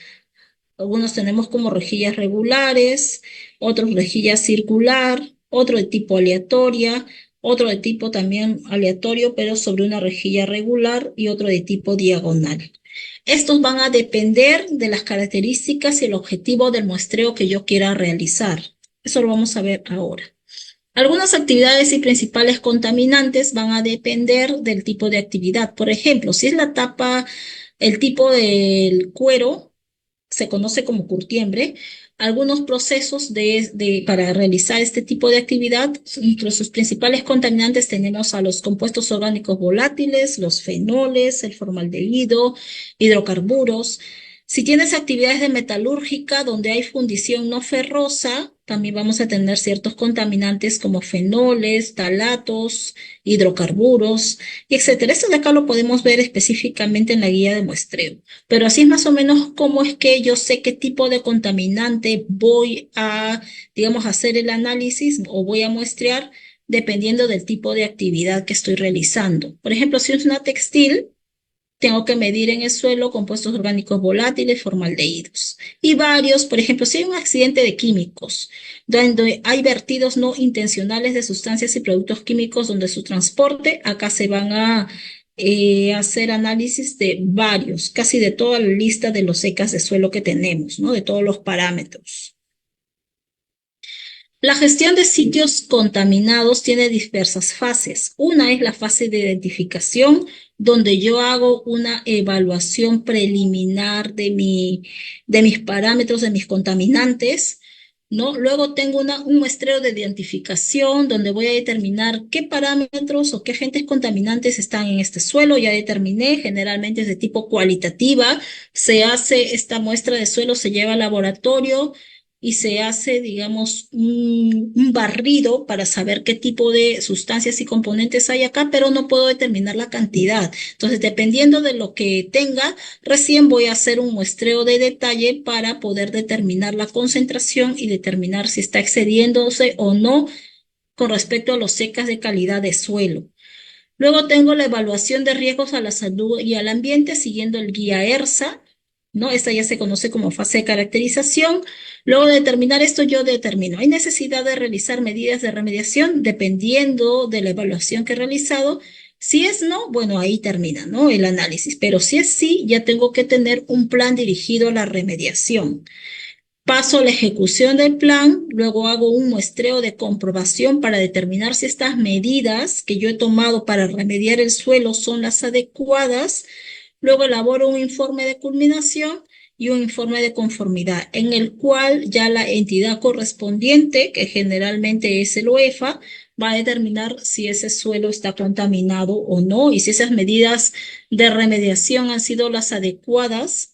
Algunos tenemos como rejillas regulares, otros rejillas circular, otro de tipo aleatoria, otro de tipo también aleatorio, pero sobre una rejilla regular y otro de tipo diagonal. Estos van a depender de las características y el objetivo del muestreo que yo quiera realizar. Eso lo vamos a ver ahora. Algunas actividades y principales contaminantes van a depender del tipo de actividad. Por ejemplo, si es la tapa, el tipo del cuero, se conoce como curtiembre. Algunos procesos para realizar este tipo de actividad, entre sus principales contaminantes tenemos a los compuestos orgánicos volátiles, los fenoles, el formaldehído, hidrocarburos. Si tienes actividades de metalúrgica donde hay fundición no ferrosa, también vamos a tener ciertos contaminantes como fenoles, talatos, hidrocarburos, y etcétera. Esto de acá lo podemos ver específicamente en la guía de muestreo. Pero así es más o menos cómo es que yo sé qué tipo de contaminante voy a, digamos, hacer el análisis o voy a muestrear dependiendo del tipo de actividad que estoy realizando. Por ejemplo, si es una textil, tengo que medir en el suelo compuestos orgánicos volátiles, formaldehídos. Y varios, por ejemplo, si hay un accidente de químicos, donde hay vertidos no intencionales de sustancias y productos químicos donde su transporte, acá se van a hacer análisis de varios, casi de toda la lista de los secas de suelo que tenemos, ¿no? De todos los parámetros. La gestión de sitios contaminados tiene diversas fases. Una es la fase de identificación, donde yo hago una evaluación preliminar de mis parámetros, de mis contaminantes, ¿no? Luego tengo un muestreo de identificación, donde voy a determinar qué parámetros o qué agentes contaminantes están en este suelo. Ya determiné, generalmente es de tipo cualitativa. Se hace esta muestra de suelo, se lleva al laboratorio y se hace, digamos, un barrido para saber qué tipo de sustancias y componentes hay acá, pero no puedo determinar la cantidad. Entonces, dependiendo de lo que tenga, recién voy a hacer un muestreo de detalle para poder determinar la concentración y determinar si está excediéndose o no con respecto a los secas de calidad de suelo. Luego tengo la evaluación de riesgos a la salud y al ambiente siguiendo el guía ERSA, ¿no? Esta ya se conoce como fase de caracterización. Luego de determinar esto, yo determino, ¿hay necesidad de realizar medidas de remediación dependiendo de la evaluación que he realizado? Si es no, bueno, ahí termina, ¿no? El análisis. Pero si es sí, ya tengo que tener un plan dirigido a la remediación. Paso a la ejecución del plan, luego hago un muestreo de comprobación para determinar si estas medidas que yo he tomado para remediar el suelo son las adecuadas. Luego elaboro un informe de culminación y un informe de conformidad, en el cual ya la entidad correspondiente, que generalmente es el UEFA, va a determinar si ese suelo está contaminado o no y si esas medidas de remediación han sido las adecuadas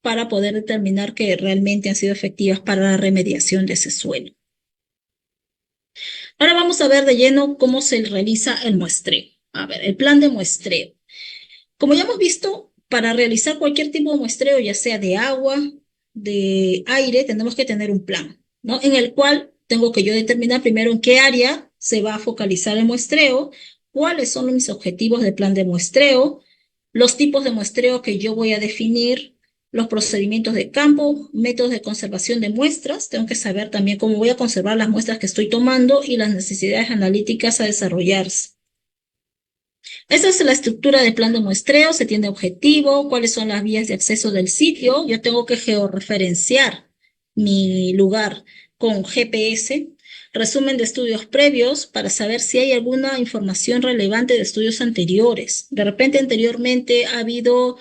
para poder determinar que realmente han sido efectivas para la remediación de ese suelo. Ahora vamos a ver de lleno cómo se realiza el muestreo. A ver, el plan de muestreo. Como ya hemos visto, para realizar cualquier tipo de muestreo, ya sea de agua, de aire, tenemos que tener un plan, ¿no? En el cual tengo que yo determinar primero en qué área se va a focalizar el muestreo, cuáles son mis objetivos del plan de muestreo, los tipos de muestreo que yo voy a definir, los procedimientos de campo, métodos de conservación de muestras. Tengo que saber también cómo voy a conservar las muestras que estoy tomando y las necesidades analíticas a desarrollarse. Esa es la estructura del plan de muestreo, se tiene objetivo, cuáles son las vías de acceso del sitio. Yo tengo que georreferenciar mi lugar con GPS, resumen de estudios previos para saber si hay alguna información relevante de estudios anteriores. De repente, anteriormente ha habido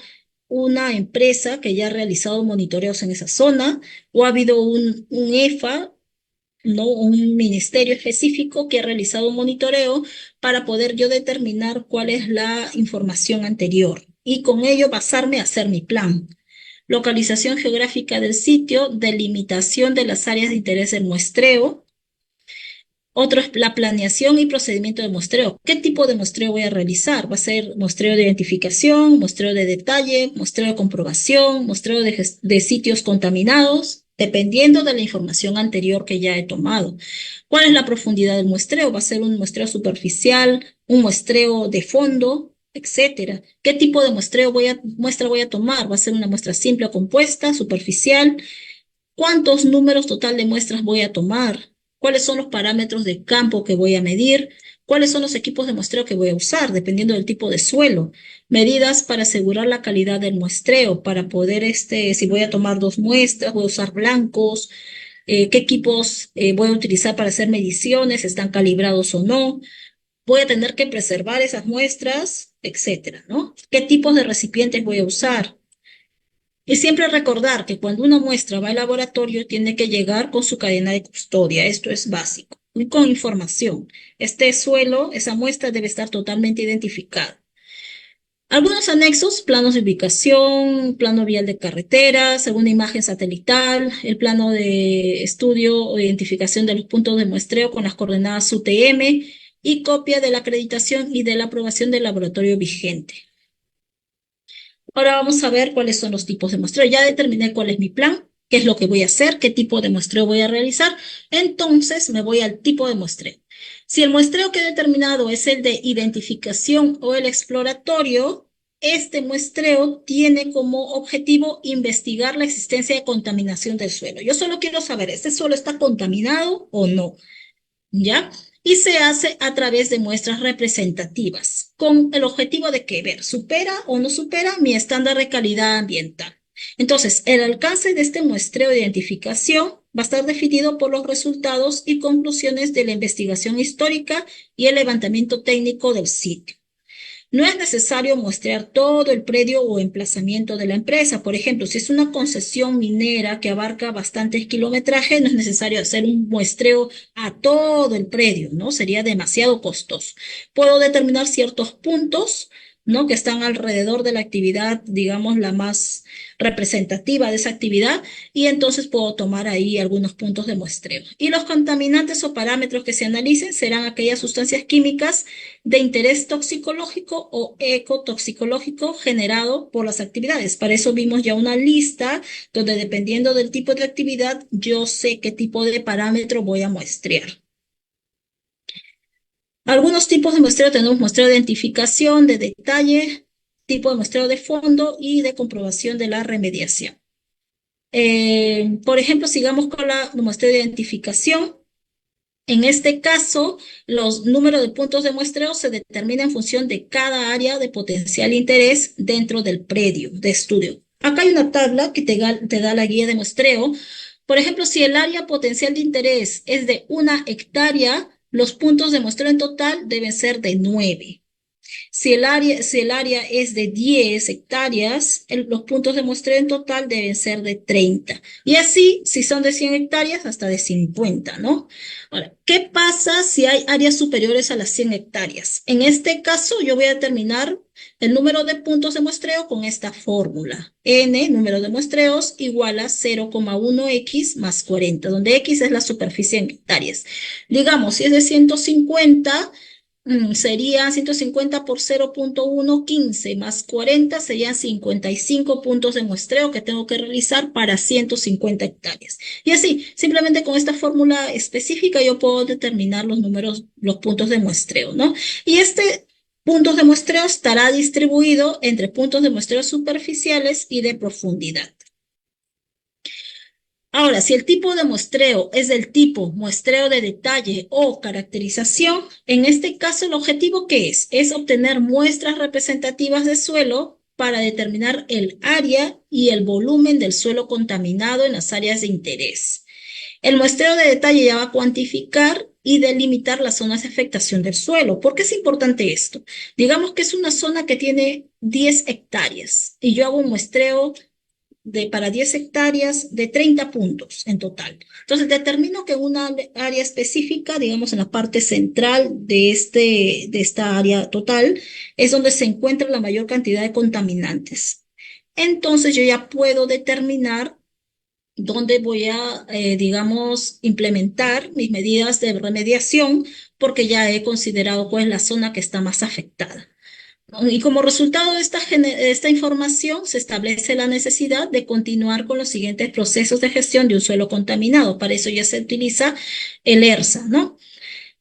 una empresa que ya ha realizado monitoreos en esa zona o ha habido un EFA, ¿no? Un ministerio específico que ha realizado un monitoreo para poder yo determinar cuál es la información anterior y con ello basarme a hacer mi plan. Localización geográfica del sitio, delimitación de las áreas de interés del muestreo. Otro es la planeación y procedimiento de muestreo. ¿Qué tipo de muestreo voy a realizar? ¿Va a ser muestreo de identificación, muestreo de detalle, muestreo de comprobación, muestreo de sitios contaminados? Dependiendo de la información anterior que ya he tomado. ¿Cuál es la profundidad del muestreo? ¿Va a ser un muestreo superficial, un muestreo de fondo, etcétera? ¿Qué tipo de muestra voy a tomar? ¿Va a ser una muestra simple o compuesta, superficial? ¿Cuántos números total de muestras voy a tomar? ¿Cuáles son los parámetros de campo que voy a medir? ¿Cuáles son los equipos de muestreo que voy a usar, dependiendo del tipo de suelo? Medidas para asegurar la calidad del muestreo, para poder, si voy a tomar dos muestras, voy a usar blancos, qué equipos voy a utilizar para hacer mediciones, están calibrados o no. Voy a tener que preservar esas muestras, etcétera, ¿no? ¿Qué tipos de recipientes voy a usar? Y siempre recordar que cuando una muestra va al laboratorio tiene que llegar con su cadena de custodia. Esto es básico. Y con información. Este suelo, esa muestra debe estar totalmente identificada. Algunos anexos, planos de ubicación, plano vial de carretera, según imagen satelital, el plano de estudio o identificación de los puntos de muestreo con las coordenadas UTM y copia de la acreditación y de la aprobación del laboratorio vigente. Ahora vamos a ver cuáles son los tipos de muestreo. Ya determiné cuál es mi plan, qué es lo que voy a hacer, qué tipo de muestreo voy a realizar. Entonces me voy al tipo de muestreo. Si el muestreo que he determinado es el de identificación o el exploratorio, este muestreo tiene como objetivo investigar la existencia de contaminación del suelo. Yo solo quiero saber, ¿este suelo está contaminado o no? ¿Ya? Y se hace a través de muestras representativas, con el objetivo de que ver, ¿supera o no supera mi estándar de calidad ambiental? Entonces, el alcance de este muestreo de identificación va a estar definido por los resultados y conclusiones de la investigación histórica y el levantamiento técnico del sitio. No es necesario muestrear todo el predio o emplazamiento de la empresa. Por ejemplo, si es una concesión minera que abarca bastantes kilometrajes, no es necesario hacer un muestreo a todo el predio, ¿no? Sería demasiado costoso. Puedo determinar ciertos puntos, ¿no? Que están alrededor de la actividad, digamos, la más representativa de esa actividad, y entonces puedo tomar ahí algunos puntos de muestreo. Y los contaminantes o parámetros que se analicen serán aquellas sustancias químicas de interés toxicológico o ecotoxicológico generado por las actividades. Para eso vimos ya una lista donde dependiendo del tipo de actividad, yo sé qué tipo de parámetro voy a muestrear. Algunos tipos de muestreo tenemos muestreo de identificación, de detalle, tipo de muestreo de fondo y de comprobación de la remediación. Por ejemplo, sigamos con la muestreo de identificación. En este caso, los números de puntos de muestreo se determinan en función de cada área de potencial interés dentro del predio de estudio. Acá hay una tabla que te da la guía de muestreo. Por ejemplo, si el área potencial de interés es de 1 hectárea, los puntos de muestreo en total deben ser de 9. Si el área es de 10 hectáreas, los puntos de muestreo en total deben ser de 30. Y así, si son de 100 hectáreas, hasta de 50, ¿no? Ahora, ¿qué pasa si hay áreas superiores a las 100 hectáreas? En este caso, yo voy a determinar el número de puntos de muestreo con esta fórmula. N, número de muestreos, igual a 0,1x más 40, donde x es la superficie en hectáreas. Digamos, si es de 150, sería 150 por 0,115 más 40 serían 55 puntos de muestreo que tengo que realizar para 150 hectáreas. Y así, simplemente con esta fórmula específica yo puedo determinar los números, los puntos de muestreo, ¿no? Y puntos de muestreo estará distribuido entre puntos de muestreo superficiales y de profundidad. Ahora, si el tipo de muestreo es del tipo muestreo de detalle o caracterización, en este caso el objetivo ¿qué es? Es obtener muestras representativas de suelo para determinar el área y el volumen del suelo contaminado en las áreas de interés. El muestreo de detalle ya va a cuantificar y delimitar las zonas de afectación del suelo. ¿Por qué es importante esto? Digamos que es una zona que tiene 10 hectáreas y yo hago un muestreo para 10 hectáreas de 30 puntos en total. Entonces determino que en una área específica, digamos en la parte central de esta área total, es donde se encuentra la mayor cantidad de contaminantes. Entonces yo ya puedo determinar dónde voy a, digamos, implementar mis medidas de remediación porque ya he considerado cuál es la zona que está más afectada. Y como resultado de esta información, se establece la necesidad de continuar con los siguientes procesos de gestión de un suelo contaminado. Para eso ya se utiliza el ERSA, ¿no?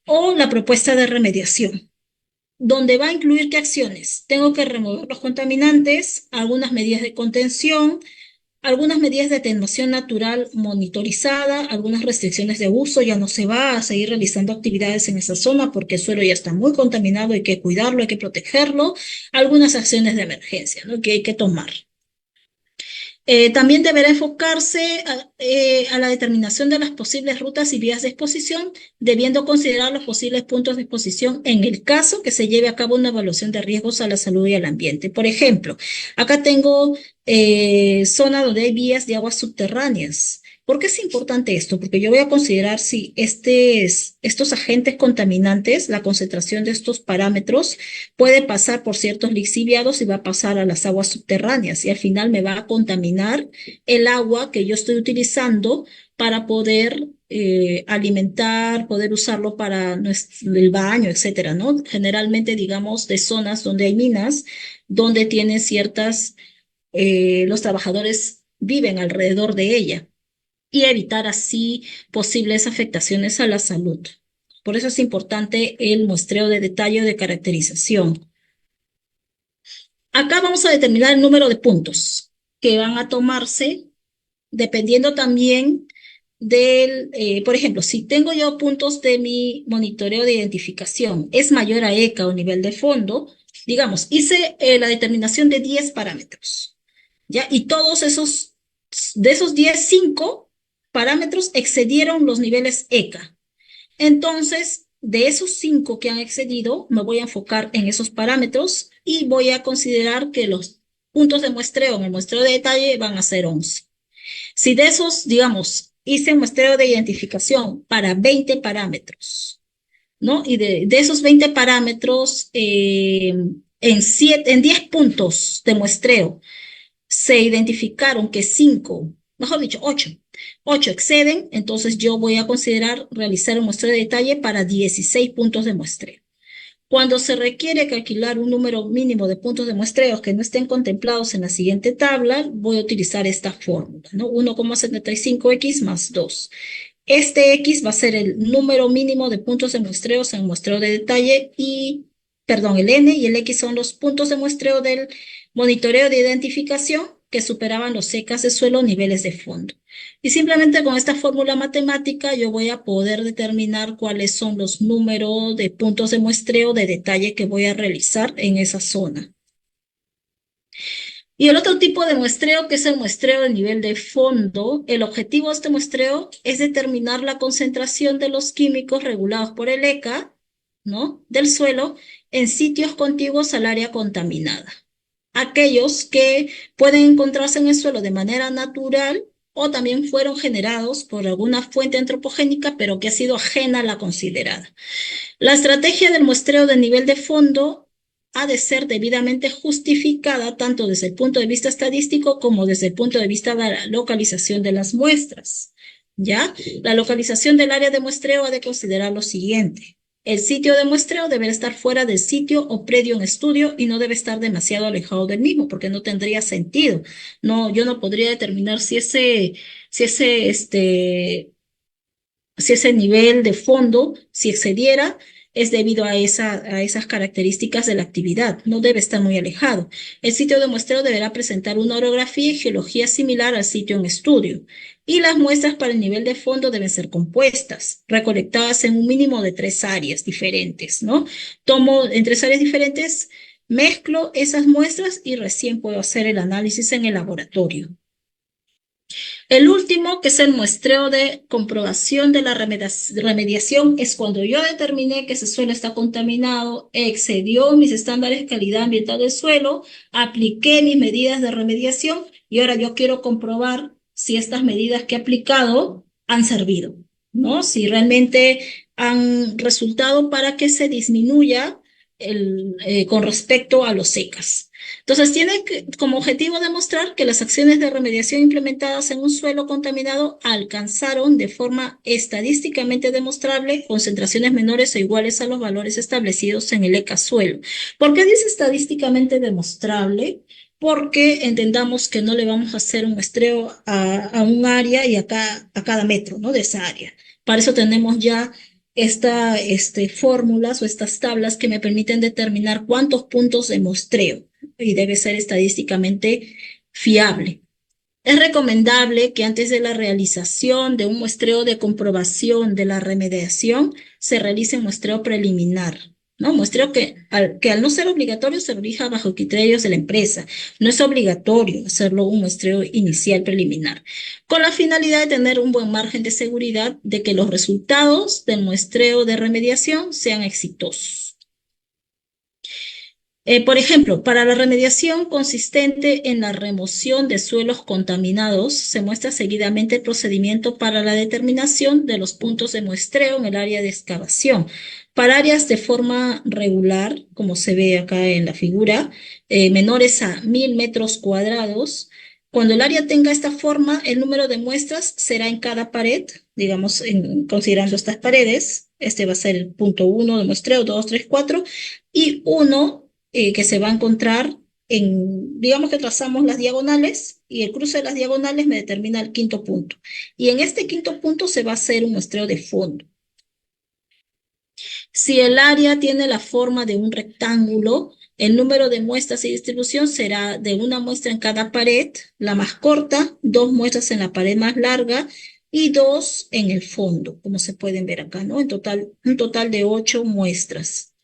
O la propuesta de remediación, donde va a incluir qué acciones. Tengo que remover los contaminantes, algunas medidas de contención, algunas medidas de atenuación natural monitorizada, algunas restricciones de uso, ya no se va a seguir realizando actividades en esa zona porque el suelo ya está muy contaminado, hay que cuidarlo, hay que protegerlo, algunas acciones de emergencia, ¿no?, que hay que tomar. También deberá enfocarse a la determinación de las posibles rutas y vías de exposición, debiendo considerar los posibles puntos de exposición en el caso que se lleve a cabo una evaluación de riesgos a la salud y al ambiente. Por ejemplo, acá tengo zona donde hay vías de aguas subterráneas. ¿Por qué es importante esto? Porque yo voy a considerar si estos agentes contaminantes, la concentración de estos parámetros, puede pasar por ciertos lixiviados y va a pasar a las aguas subterráneas y al final me va a contaminar el agua que yo estoy utilizando para poder alimentar, poder usarlo para el baño, etcétera, ¿no? Generalmente, digamos, de zonas donde hay minas, donde tienen los trabajadores viven alrededor de ella y evitar así posibles afectaciones a la salud. Por eso es importante el muestreo de detalle o de caracterización. Acá vamos a determinar el número de puntos que van a tomarse dependiendo también por ejemplo, si tengo yo puntos de mi monitoreo de identificación, es mayor a ECA o nivel de fondo, digamos, hice la determinación de 10 parámetros, ¿ya? Y de esos 10, 5 parámetros excedieron los niveles ECA. Entonces, de esos 5 que han excedido, me voy a enfocar en esos parámetros y voy a considerar que los puntos de muestreo en el muestreo de detalle van a ser 11. Si de esos, digamos, hice un muestreo de identificación para 20 parámetros, ¿no? Y de esos 20 parámetros, en 10 puntos de muestreo, se identificaron que 5, mejor dicho, 8 exceden, entonces yo voy a considerar realizar un muestreo de detalle para 16 puntos de muestreo. Cuando se requiere calcular un número mínimo de puntos de muestreo que no estén contemplados en la siguiente tabla, voy a utilizar esta fórmula, ¿no? 1,75x más 2. Este x va a ser el número mínimo de puntos de muestreo en muestreo de detalle el n y el x son los puntos de muestreo del monitoreo de identificación que superaban los secas de suelo niveles de fondo. Y simplemente con esta fórmula matemática yo voy a poder determinar cuáles son los números de puntos de muestreo de detalle que voy a realizar en esa zona. Y el otro tipo de muestreo, que es el muestreo de nivel de fondo, el objetivo de este muestreo es determinar la concentración de los químicos regulados por el ECA, ¿no?, del suelo en sitios contiguos al área contaminada. Aquellos que pueden encontrarse en el suelo de manera natural o también fueron generados por alguna fuente antropogénica, pero que ha sido ajena a la considerada. La estrategia del muestreo de nivel de fondo ha de ser debidamente justificada tanto desde el punto de vista estadístico como desde el punto de vista de la localización de las muestras. ¿Ya? La localización del área de muestreo ha de considerar lo siguiente. El sitio de muestreo debe estar fuera del sitio o predio en estudio y no debe estar demasiado alejado del mismo, porque no tendría sentido. No, yo no podría determinar si ese nivel de fondo, si excediera, es debido a esas características de la actividad. No debe estar muy alejado. El sitio de muestreo deberá presentar una orografía y geología similar al sitio en estudio. Y las muestras para el nivel de fondo deben ser compuestas, recolectadas en un mínimo de 3 áreas diferentes, ¿no? Tomo en 3 áreas diferentes, mezclo esas muestras y recién puedo hacer el análisis en el laboratorio. El último, que es el muestreo de comprobación de la remediación, es cuando yo determiné que ese suelo está contaminado, excedió mis estándares de calidad ambiental del suelo, apliqué mis medidas de remediación y ahora yo quiero comprobar si estas medidas que he aplicado han servido, ¿no? Si realmente han resultado para que se disminuya con respecto a los secas. Entonces, tiene como objetivo demostrar que las acciones de remediación implementadas en un suelo contaminado alcanzaron de forma estadísticamente demostrable concentraciones menores o iguales a los valores establecidos en el ECA suelo. ¿Por qué dice estadísticamente demostrable? Porque entendamos que no le vamos a hacer un muestreo a un área y a cada metro, ¿no? De esa área. Para eso tenemos ya fórmulas o estas tablas que me permiten determinar cuántos puntos de muestreo y debe ser estadísticamente fiable. Es recomendable que antes de la realización de un muestreo de comprobación de la remediación se realice un muestreo preliminar, ¿no? Muestreo que al no ser obligatorio se rija bajo criterios de la empresa. No es obligatorio hacerlo un muestreo inicial preliminar, con la finalidad de tener un buen margen de seguridad de que los resultados del muestreo de remediación sean exitosos. Por ejemplo, para la remediación consistente en la remoción de suelos contaminados, se muestra seguidamente el procedimiento para la determinación de los puntos de muestreo en el área de excavación. Para áreas de forma regular, como se ve acá en la figura, menores a 1000 metros cuadrados, cuando el área tenga esta forma, el número de muestras será en cada pared, digamos, considerando estas paredes. Este va a ser el punto 1 de muestreo, 2, 3, 4, y 1 que se va a encontrar digamos que trazamos las diagonales y el cruce de las diagonales me determina el quinto punto. Y en este quinto punto se va a hacer un muestreo de fondo. Si el área tiene la forma de un rectángulo, el número de muestras y distribución será de una muestra en cada pared, la más corta, 2 muestras en la pared más larga y 2 en el fondo, como se pueden ver acá, ¿no? En total, un total de 8 muestras.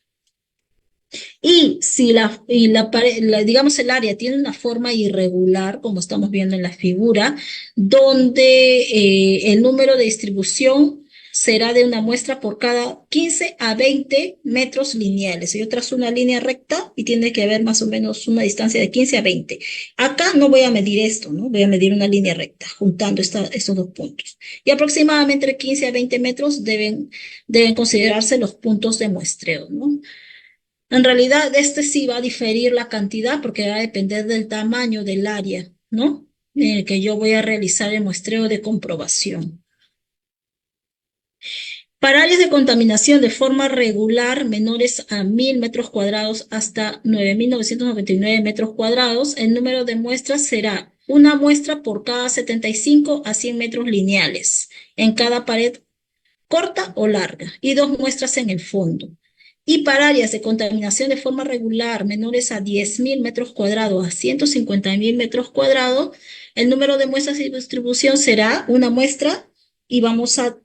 Y si digamos, el área tiene una forma irregular, como estamos viendo en la figura, donde el número de distribución será de una muestra por cada 15 a 20 metros lineales. Yo trazo una línea recta y tiene que haber más o menos una distancia de 15 a 20. Acá no voy a medir esto, ¿no? Voy a medir una línea recta, juntando estos dos puntos. Y aproximadamente entre 15 a 20 metros deben considerarse los puntos de muestreo, ¿no? En realidad, sí va a diferir la cantidad porque va a depender del tamaño del área, ¿no? En el que yo voy a realizar el muestreo de comprobación. Para áreas de contaminación de forma regular menores a 1000 metros cuadrados hasta 9999 metros cuadrados, el número de muestras será una muestra por cada 75 a 100 metros lineales en cada pared corta o larga y 2 muestras en el fondo. Y para áreas de contaminación de forma regular menores a 10.000 metros cuadrados a 150.000 metros cuadrados, el número de muestras y distribución será una muestra y vamos a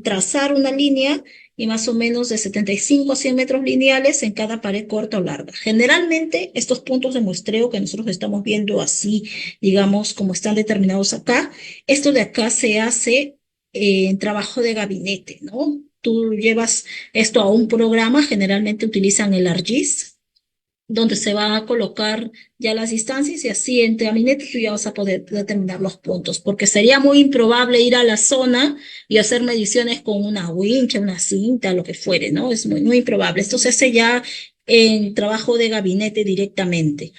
trazar una línea y más o menos de 75 a 100 metros lineales en cada pared corta o larga. Generalmente, estos puntos de muestreo que nosotros estamos viendo así, digamos, como están determinados acá, esto de acá se hace en trabajo de gabinete, ¿no? Tú llevas esto a un programa, generalmente utilizan el ArcGIS, donde se va a colocar ya las distancias y así en tu gabinete tú ya vas a poder determinar los puntos, porque sería muy improbable ir a la zona y hacer mediciones con una wincha, una cinta, lo que fuere, ¿no? Es muy, muy improbable. Esto se hace ya en trabajo de gabinete directamente.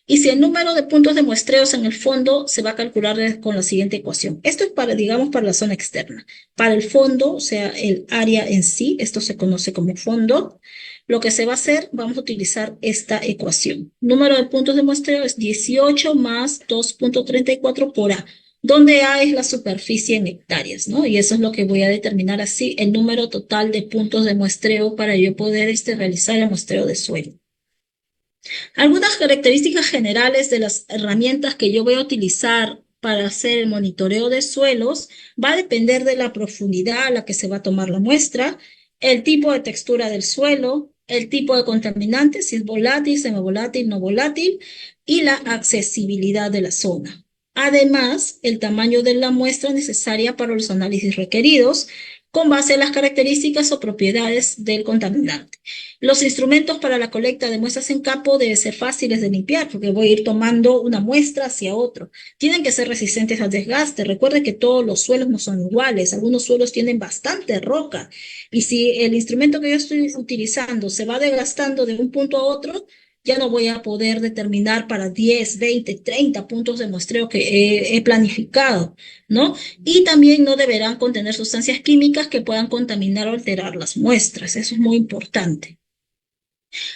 Y si el número de puntos de muestreos en el fondo se va a calcular con la siguiente ecuación. Esto es para, digamos, para la zona externa. Para el fondo, o sea, el área en sí, esto se conoce como fondo. Lo que se va a hacer, vamos a utilizar esta ecuación. Número de puntos de muestreo es 18 más 2.34 por A. donde A es la superficie en hectáreas, ¿no? Y eso es lo que voy a determinar así, el número total de puntos de muestreo para yo poder realizar el muestreo de suelo. Algunas características generales de las herramientas que yo voy a utilizar para hacer el monitoreo de suelos va a depender de la profundidad a la que se va a tomar la muestra, el tipo de textura del suelo, el tipo de contaminante, si es volátil, semivolátil, no volátil, y la accesibilidad de la zona. Además, el tamaño de la muestra necesaria para los análisis requeridos con base en las características o propiedades del contaminante. Los instrumentos para la colecta de muestras en campo deben ser fáciles de limpiar porque voy a ir tomando una muestra hacia otro. Tienen que ser resistentes al desgaste. Recuerde que todos los suelos no son iguales. Algunos suelos tienen bastante roca. Y si el instrumento que yo estoy utilizando se va desgastando de un punto a otro, ya no voy a poder determinar para 10, 20, 30 puntos de muestreo que he planificado, ¿no? Y también no deberán contener sustancias químicas que puedan contaminar o alterar las muestras. Eso es muy importante.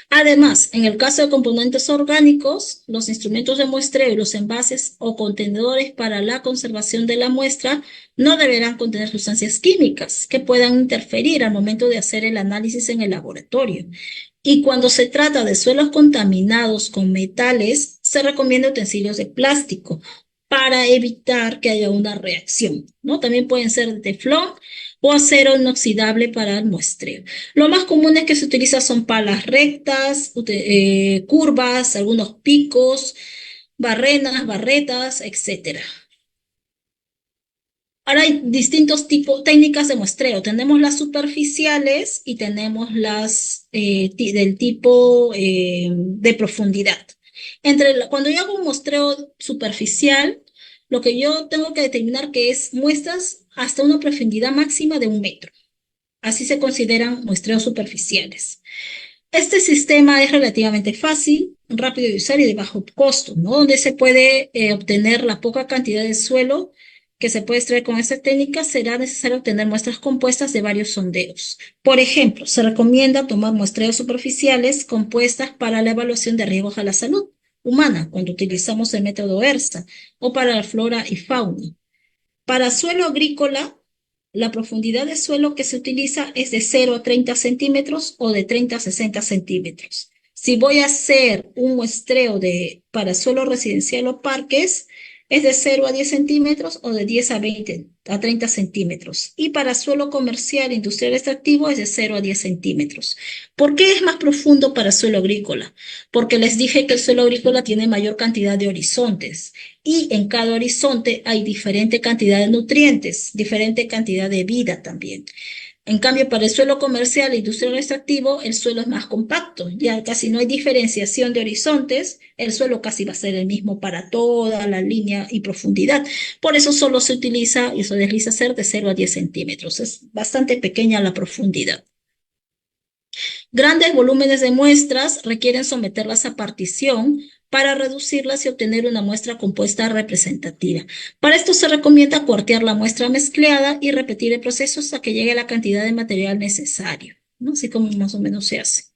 Además, en el caso de componentes orgánicos, los instrumentos de muestreo y los envases o contenedores para la conservación de la muestra no deberán contener sustancias químicas que puedan interferir al momento de hacer el análisis en el laboratorio. Y cuando se trata de suelos contaminados con metales, se recomienda utensilios de plástico para evitar que haya una reacción, ¿no? También pueden ser de teflón o acero inoxidable para el muestreo. Lo más común es que se utiliza son palas rectas, curvas, algunos picos, barrenas, barretas, etcétera. Ahora hay distintos tipos, técnicas de muestreo. Tenemos las superficiales y tenemos las del tipo de profundidad. Cuando yo hago un muestreo superficial, lo que yo tengo que determinar que es muestras hasta una profundidad máxima de 1 metro. Así se consideran muestreos superficiales. Este sistema es relativamente fácil, rápido de usar y de bajo costo, ¿no? Donde se puede obtener la poca cantidad de suelo que se puede extraer con esta técnica, será necesario obtener muestras compuestas de varios sondeos. Por ejemplo, se recomienda tomar muestreos superficiales compuestas para la evaluación de riesgos a la salud humana, cuando utilizamos el método ERSA, o para la flora y fauna. Para suelo agrícola, la profundidad de suelo que se utiliza es de 0 a 30 centímetros o de 30 a 60 centímetros. Si voy a hacer un muestreo para suelo residencial o parques, es de 0 a 10 centímetros o de 10 a 20 a 30 centímetros. Y para suelo comercial, industrial extractivo es de 0 a 10 centímetros. ¿Por qué es más profundo para suelo agrícola? Porque les dije que el suelo agrícola tiene mayor cantidad de horizontes y en cada horizonte hay diferente cantidad de nutrientes, diferente cantidad de vida también. En cambio, para el suelo comercial e industrial extractivo, el suelo es más compacto, ya casi no hay diferenciación de horizontes, el suelo casi va a ser el mismo para toda la línea y profundidad. Por eso solo se utiliza y se desliza ser de 0 a 10 centímetros, es bastante pequeña la profundidad. Grandes volúmenes de muestras requieren someterlas a partición para reducirlas y obtener una muestra compuesta representativa. Para esto se recomienda cuartear la muestra mezclada y repetir el proceso hasta que llegue la cantidad de material necesario, ¿no? Así como más o menos se hace.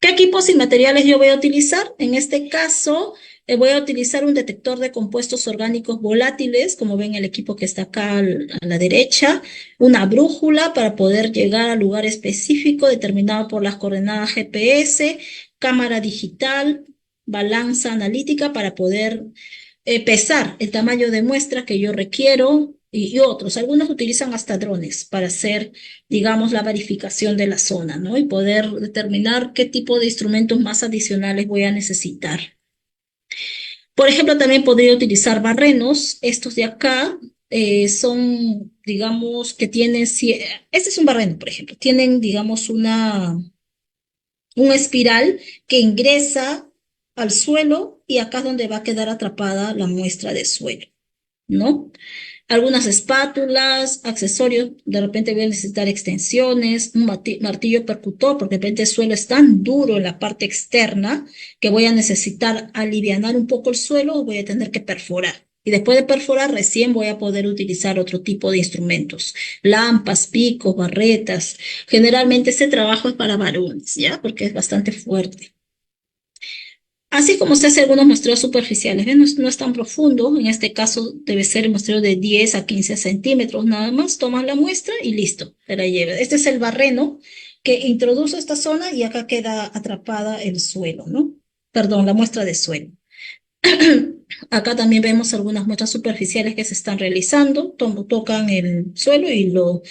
¿Qué equipos y materiales yo voy a utilizar? En este caso, voy a utilizar un detector de compuestos orgánicos volátiles, como ven el equipo que está acá a la derecha, una brújula para poder llegar al lugar específico determinado por las coordenadas GPS, cámara digital, balanza analítica para poder pesar el tamaño de muestra que yo requiero y otros. Algunos utilizan hasta drones para hacer, digamos, la verificación de la zona, ¿no? Y poder determinar qué tipo de instrumentos más adicionales voy a necesitar. Por ejemplo, también podría utilizar barrenos. Estos de acá son, digamos, que tienen, este es un barreno, por ejemplo, tienen, digamos, un espiral que ingresa al suelo y acá es donde va a quedar atrapada la muestra de suelo, ¿no? Algunas espátulas, accesorios, de repente voy a necesitar extensiones, un martillo percutor, porque de repente el suelo es tan duro en la parte externa que voy a necesitar alivianar un poco el suelo, voy a tener que perforar. Y después de perforar, recién voy a poder utilizar otro tipo de instrumentos, lampas, picos, barretas. Generalmente este trabajo es para varones, ¿ya? Porque es bastante fuerte. Así como se hace algunos muestreos superficiales, ¿ven? No es tan profundo, en este caso debe ser el muestreo de 10 a 15 centímetros nada más, tomas la muestra y listo, te la llevas. Este es el barreno que introduce esta zona y acá queda atrapada el suelo, ¿no? Perdón, la muestra de suelo. Acá también vemos algunas muestras superficiales que se están realizando, tocan el suelo y lo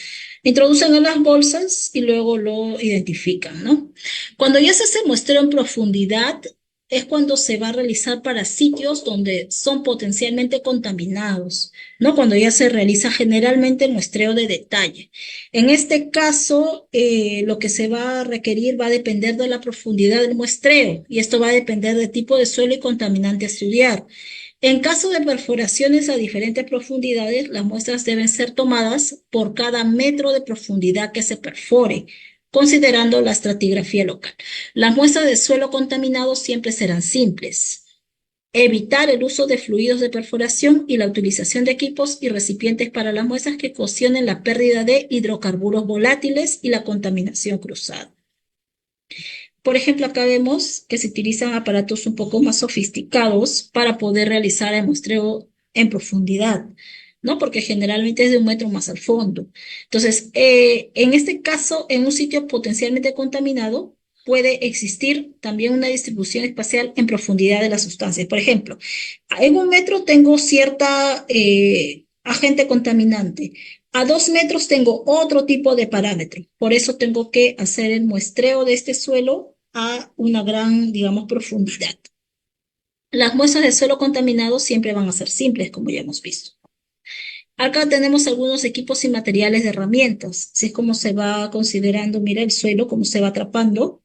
introducen en las bolsas y luego lo identifican, ¿no? Cuando ya se hace muestreo en profundidad, es cuando se va a realizar para sitios donde son potencialmente contaminados, ¿no? Cuando ya se realiza generalmente el muestreo de detalle. En este caso, lo que se va a requerir va a depender de la profundidad del muestreo y esto va a depender del tipo de suelo y contaminante a estudiar. En caso de perforaciones a diferentes profundidades, las muestras deben ser tomadas por cada metro de profundidad que se perfore, considerando la estratigrafía local. Las muestras de suelo contaminado siempre serán simples. Evitar el uso de fluidos de perforación y la utilización de equipos y recipientes para las muestras que ocasionen la pérdida de hidrocarburos volátiles y la contaminación cruzada. Por ejemplo, acá vemos que se utilizan aparatos un poco más sofisticados para poder realizar el muestreo en profundidad, ¿no? Porque generalmente es de 1 metro más al fondo. Entonces, en este caso, en un sitio potencialmente contaminado, puede existir también una distribución espacial en profundidad de las sustancias. Por ejemplo, en 1 metro tengo cierta agente contaminante. A 2 metros tengo otro tipo de parámetro. Por eso tengo que hacer el muestreo de este suelo a una gran, digamos, profundidad. Las muestras de suelo contaminado siempre van a ser simples, como ya hemos visto. Acá tenemos algunos equipos y materiales de herramientas. Así es como se va considerando, mira el suelo, cómo se va atrapando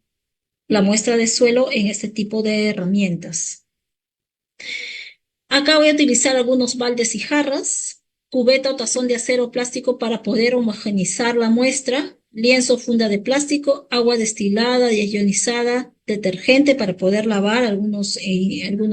la muestra de suelo en este tipo de herramientas. Acá voy a utilizar algunos baldes y jarras, cubeta o tazón de acero o plástico para poder homogeneizar la muestra, lienzo o funda de plástico, agua destilada y ionizada, detergente para poder lavar algunos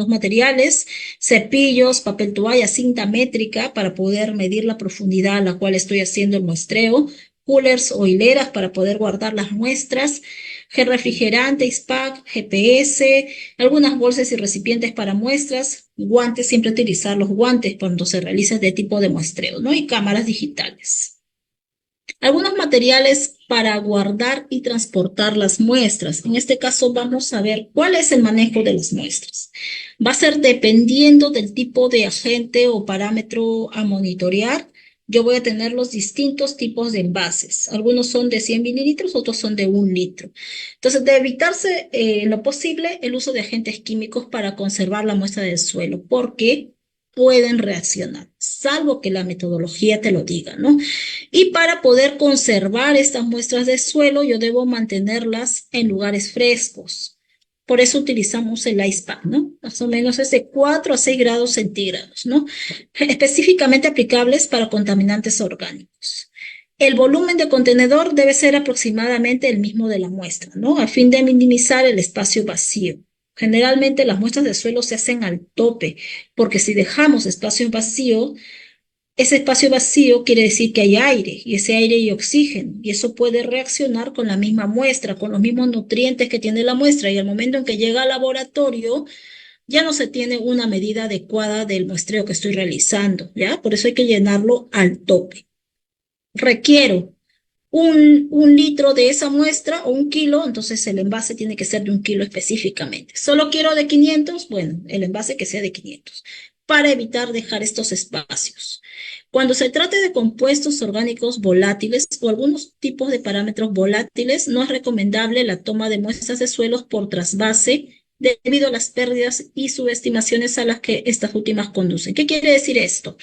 materiales, cepillos, papel toalla, cinta métrica para poder medir la profundidad a la cual estoy haciendo el muestreo, coolers o hileras para poder guardar las muestras, gel refrigerante, ISPAC, GPS, algunas bolsas y recipientes para muestras, guantes, siempre utilizar los guantes cuando se realiza este tipo de muestreo, ¿no? Y cámaras digitales. Algunos materiales para guardar y transportar las muestras. En este caso vamos a ver cuál es el manejo de las muestras. Va a ser dependiendo del tipo de agente o parámetro a monitorear. Yo voy a tener los distintos tipos de envases. Algunos son de 100 mililitros, otros son de 1 litro. Entonces, de evitarse lo posible el uso de agentes químicos para conservar la muestra del suelo, porque pueden reaccionar, salvo que la metodología te lo diga, ¿no? Y para poder conservar estas muestras de suelo, yo debo mantenerlas en lugares frescos. Por eso utilizamos el ice pack, ¿no? Más o menos es de 4 a 6 grados centígrados, ¿no? Específicamente aplicables para contaminantes orgánicos. El volumen de contenedor debe ser aproximadamente el mismo de la muestra, ¿no? A fin de minimizar el espacio vacío. Generalmente las muestras de suelo se hacen al tope, porque si dejamos espacio vacío, ese espacio vacío quiere decir que hay aire, y ese aire hay oxígeno, y eso puede reaccionar con la misma muestra, con los mismos nutrientes que tiene la muestra, y al momento en que llega al laboratorio, ya no se tiene una medida adecuada del muestreo que estoy realizando, ¿ya? Por eso hay que llenarlo al tope. Requiero 1 litro de esa muestra o 1 kilo, entonces el envase tiene que ser de 1 kilo específicamente. Solo quiero de 500, bueno, el envase que sea de 500, para evitar dejar estos espacios. Cuando se trate de compuestos orgánicos volátiles o algunos tipos de parámetros volátiles, no es recomendable la toma de muestras de suelos por trasvase debido a las pérdidas y subestimaciones a las que estas últimas conducen. ¿Qué quiere decir esto?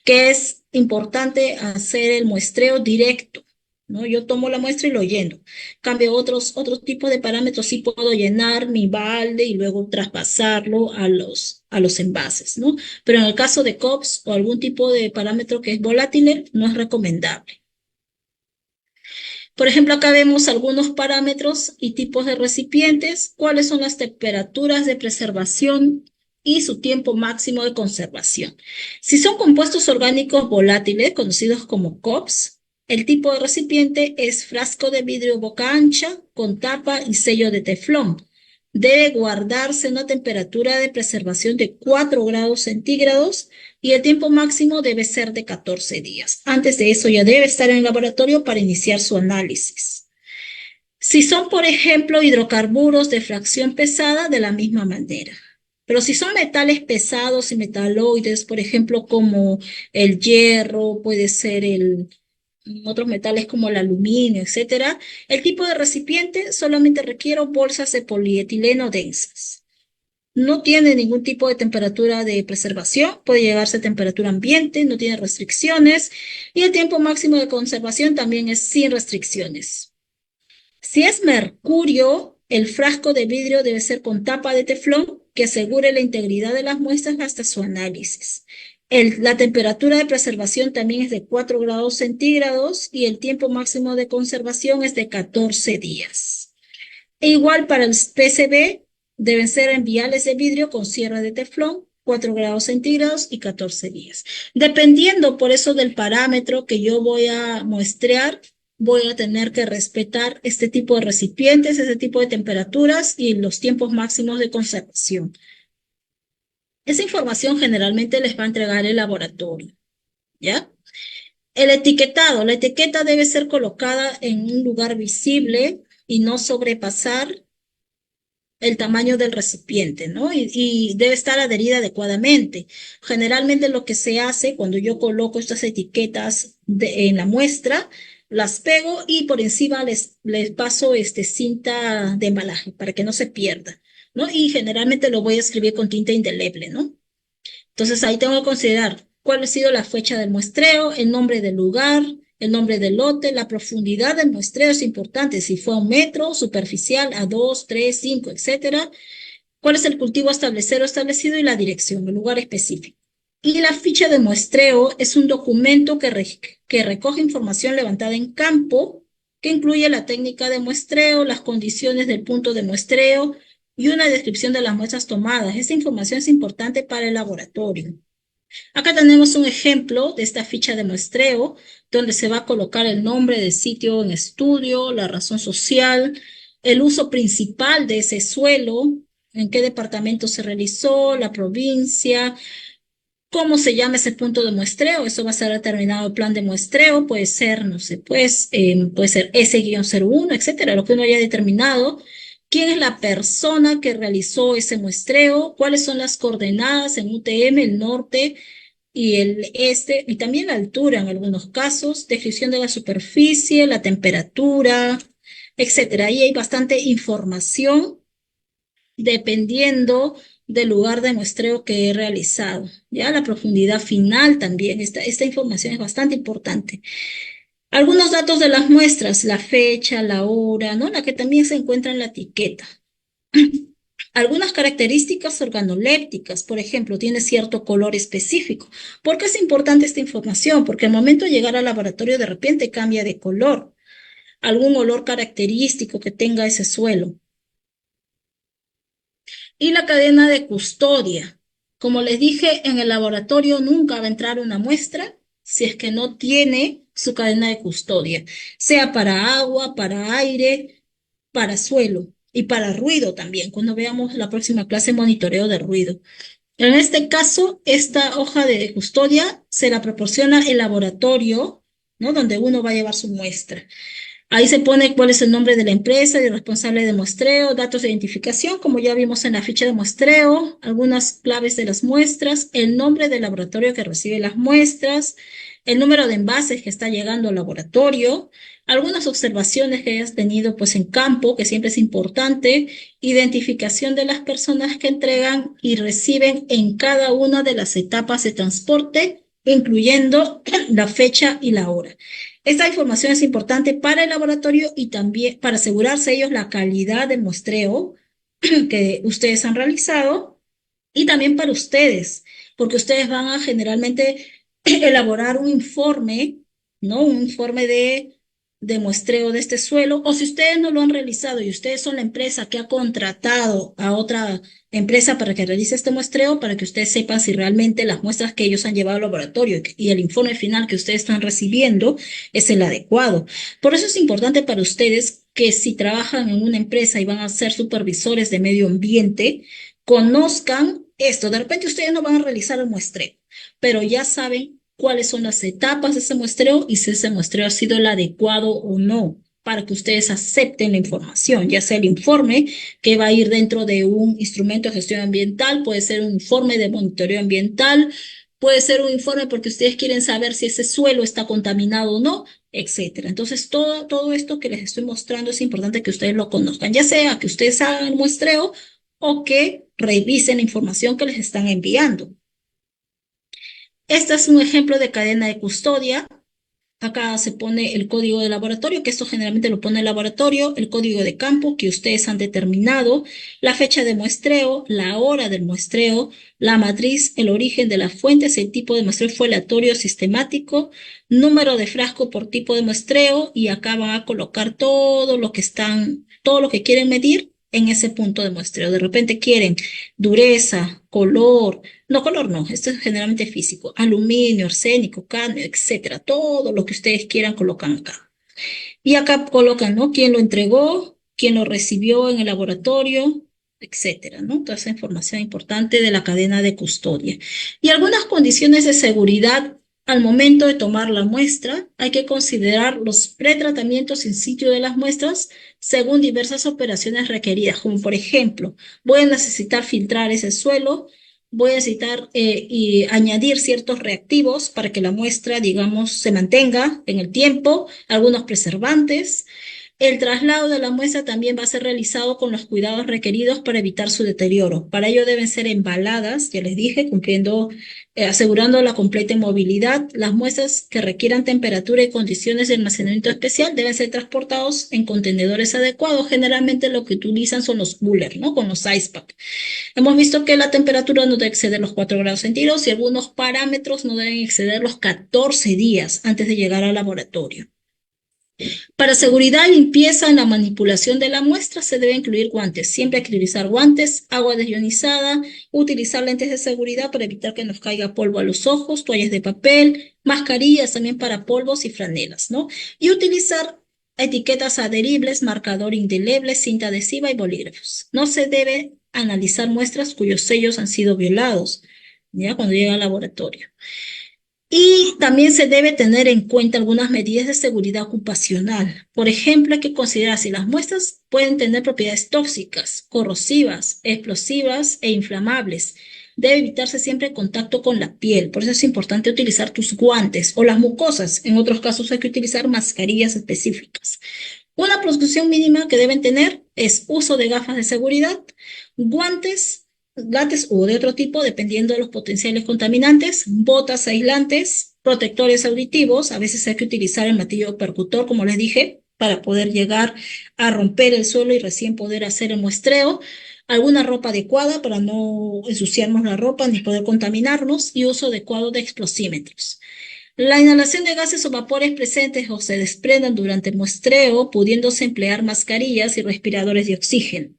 Que es importante hacer el muestreo directo, ¿no? Yo tomo la muestra y lo lleno. Cambio otros tipos de parámetros, sí puedo llenar mi balde y luego traspasarlo a los envases, ¿no? Pero en el caso de COPS o algún tipo de parámetro que es volátil, no es recomendable. Por ejemplo, acá vemos algunos parámetros y tipos de recipientes, cuáles son las temperaturas de preservación y su tiempo máximo de conservación. Si son compuestos orgánicos volátiles, conocidos como COPS, el tipo de recipiente es frasco de vidrio boca ancha con tapa y sello de teflón. debe guardarse a una temperatura de preservación de 4 grados centígrados y el tiempo máximo debe ser de 14 días. Antes de eso ya debe estar en el laboratorio para iniciar su análisis. Si son, por ejemplo, hidrocarburos de fracción pesada, de la misma manera. Pero si son metales pesados y metaloides, por ejemplo, como el hierro, puede ser otros metales como el aluminio, etcétera, el tipo de recipiente solamente requiere bolsas de polietileno densas. No tiene ningún tipo de temperatura de preservación, puede llegarse a temperatura ambiente, no tiene restricciones y el tiempo máximo de conservación también es sin restricciones. Si es mercurio, el frasco de vidrio debe ser con tapa de teflón que asegure la integridad de las muestras hasta su análisis. La temperatura de preservación también es de 4 grados centígrados y el tiempo máximo de conservación es de 14 días. E igual para el PCB, deben ser en viales de vidrio con cierre de teflón, 4 grados centígrados y 14 días. Dependiendo por eso del parámetro que yo voy a muestrear, voy a tener que respetar este tipo de recipientes, este tipo de temperaturas y los tiempos máximos de conservación. Esa información generalmente les va a entregar el laboratorio, ¿ya? El etiquetado. La etiqueta debe ser colocada en un lugar visible y no sobrepasar el tamaño del recipiente, ¿no? Y debe estar adherida adecuadamente. Generalmente lo que se hace cuando yo coloco estas etiquetas en la muestra, las pego y por encima les paso cinta de embalaje para que no se pierda, ¿no? Y generalmente lo voy a escribir con tinta indeleble, ¿no? Entonces ahí tengo que considerar cuál ha sido la fecha del muestreo, el nombre del lugar, el nombre del lote, la profundidad del muestreo es importante, si fue a 1 metro, superficial, a 2, 3, 5, etcétera. ¿Cuál es el cultivo a establecer o establecido y la dirección, el lugar específico? Y la ficha de muestreo es un documento que recoge información levantada en campo, que incluye la técnica de muestreo, las condiciones del punto de muestreo y una descripción de las muestras tomadas. Esta información es importante para el laboratorio. Acá tenemos un ejemplo de esta ficha de muestreo, donde se va a colocar el nombre del sitio en estudio, la razón social, el uso principal de ese suelo, en qué departamento se realizó, la provincia, cómo se llama ese punto de muestreo. Eso va a ser determinado el plan de muestreo, puede ser, no sé, pues, puede ser S-01, etcétera, lo que uno haya determinado. ¿Quién es la persona que realizó ese muestreo? ¿Cuáles son las coordenadas en UTM, el norte y el este? Y también la altura en algunos casos, descripción de la superficie, la temperatura, etcétera. Ahí hay bastante información dependiendo del lugar de muestreo que he realizado. Ya la profundidad final también, esta información es bastante importante. Algunos datos de las muestras, la fecha, la hora, ¿no? La que también se encuentra en la etiqueta. Algunas características organolépticas, por ejemplo, tiene cierto color específico. ¿Por qué es importante esta información? Porque al momento de llegar al laboratorio de repente cambia de color. Algún olor característico que tenga ese suelo. Y la cadena de custodia. Como les dije, en el laboratorio nunca va a entrar una muestra si es que no tiene su cadena de custodia, sea para agua, para aire, para suelo y para ruido también, cuando veamos la próxima clase monitoreo de ruido. En este caso, esta hoja de custodia se la proporciona el laboratorio, ¿no? Donde uno va a llevar su muestra. Ahí se pone cuál es el nombre de la empresa, el responsable de muestreo, datos de identificación, como ya vimos en la ficha de muestreo, algunas claves de las muestras, el nombre del laboratorio que recibe las muestras, el número de envases que está llegando al laboratorio, algunas observaciones que hayas tenido pues en campo, que siempre es importante, identificación de las personas que entregan y reciben en cada una de las etapas de transporte, incluyendo la fecha y la hora. Esta información es importante para el laboratorio y también para asegurarse ellos la calidad del muestreo que ustedes han realizado y también para ustedes, porque ustedes van a generalmente elaborar un informe, ¿no? Un informe de muestreo de este suelo, o si ustedes no lo han realizado y ustedes son la empresa que ha contratado a otra empresa para que realice este muestreo, para que ustedes sepan si realmente las muestras que ellos han llevado al laboratorio y el informe final que ustedes están recibiendo es el adecuado. Por eso es importante para ustedes que si trabajan en una empresa y van a ser supervisores de medio ambiente, conozcan esto. De repente ustedes no van a realizar el muestreo, pero ya saben cuáles son las etapas de ese muestreo y si ese muestreo ha sido el adecuado o no, para que ustedes acepten la información, ya sea el informe que va a ir dentro de un instrumento de gestión ambiental, puede ser un informe de monitoreo ambiental, puede ser un informe porque ustedes quieren saber si ese suelo está contaminado o no, etcétera. Entonces, todo esto que les estoy mostrando es importante que ustedes lo conozcan, ya sea que ustedes hagan el muestreo o que revisen la información que les están enviando. Este es un ejemplo de cadena de custodia. Acá se pone el código de laboratorio, que esto generalmente lo pone el laboratorio, el código de campo que ustedes han determinado, la fecha de muestreo, la hora del muestreo, la matriz, el origen de las fuentes, el tipo de muestreo fue aleatorio sistemático, número de frasco por tipo de muestreo, y acá van a colocar todo lo que quieren medir en ese punto de muestreo. De repente quieren dureza, color, no, color no, esto es generalmente físico. Aluminio, arsénico, cadmio, etcétera. Todo lo que ustedes quieran colocan acá. Y acá colocan, ¿no? Quién lo entregó, quién lo recibió en el laboratorio, etcétera, ¿no? Toda esa información importante de la cadena de custodia. Y algunas condiciones de seguridad al momento de tomar la muestra. Hay que considerar los pretratamientos in situ de las muestras según diversas operaciones requeridas, como por ejemplo, voy a necesitar filtrar ese suelo, voy a necesitar y añadir ciertos reactivos para que la muestra, digamos, se mantenga en el tiempo, algunos preservantes. El traslado de la muestra también va a ser realizado con los cuidados requeridos para evitar su deterioro. Para ello deben ser embaladas, ya les dije, asegurando la completa movilidad. Las muestras que requieran temperatura y condiciones de almacenamiento especial deben ser transportados en contenedores adecuados. Generalmente lo que utilizan son los coolers, ¿no? Con los ice pack. Hemos visto que la temperatura no debe exceder los 4 grados centígrados y algunos parámetros no deben exceder los 14 días antes de llegar al laboratorio. Para seguridad y limpieza en la manipulación de la muestra se debe incluir guantes. Siempre hay que utilizar guantes, agua desionizada, utilizar lentes de seguridad para evitar que nos caiga polvo a los ojos, toallas de papel, mascarillas también para polvos y franelas, ¿no? Y utilizar etiquetas adheribles, marcador indeleble, cinta adhesiva y bolígrafos. No se debe analizar muestras cuyos sellos han sido violados, ¿ya? Cuando llega al laboratorio. Y también se debe tener en cuenta algunas medidas de seguridad ocupacional. Por ejemplo, hay que considerar si las muestras pueden tener propiedades tóxicas, corrosivas, explosivas e inflamables. Debe evitarse siempre el contacto con la piel. Por eso es importante utilizar tus guantes o las mucosas. En otros casos hay que utilizar mascarillas específicas. Una precaución mínima que deben tener es uso de gafas de seguridad, guantes, látex o de otro tipo, dependiendo de los potenciales contaminantes, botas aislantes, protectores auditivos. A veces hay que utilizar el martillo percutor, como les dije, para poder llegar a romper el suelo y recién poder hacer el muestreo. Alguna ropa adecuada para no ensuciarnos la ropa ni poder contaminarnos, y uso adecuado de explosímetros. La inhalación de gases o vapores presentes o se desprendan durante el muestreo, pudiéndose emplear mascarillas y respiradores de oxígeno.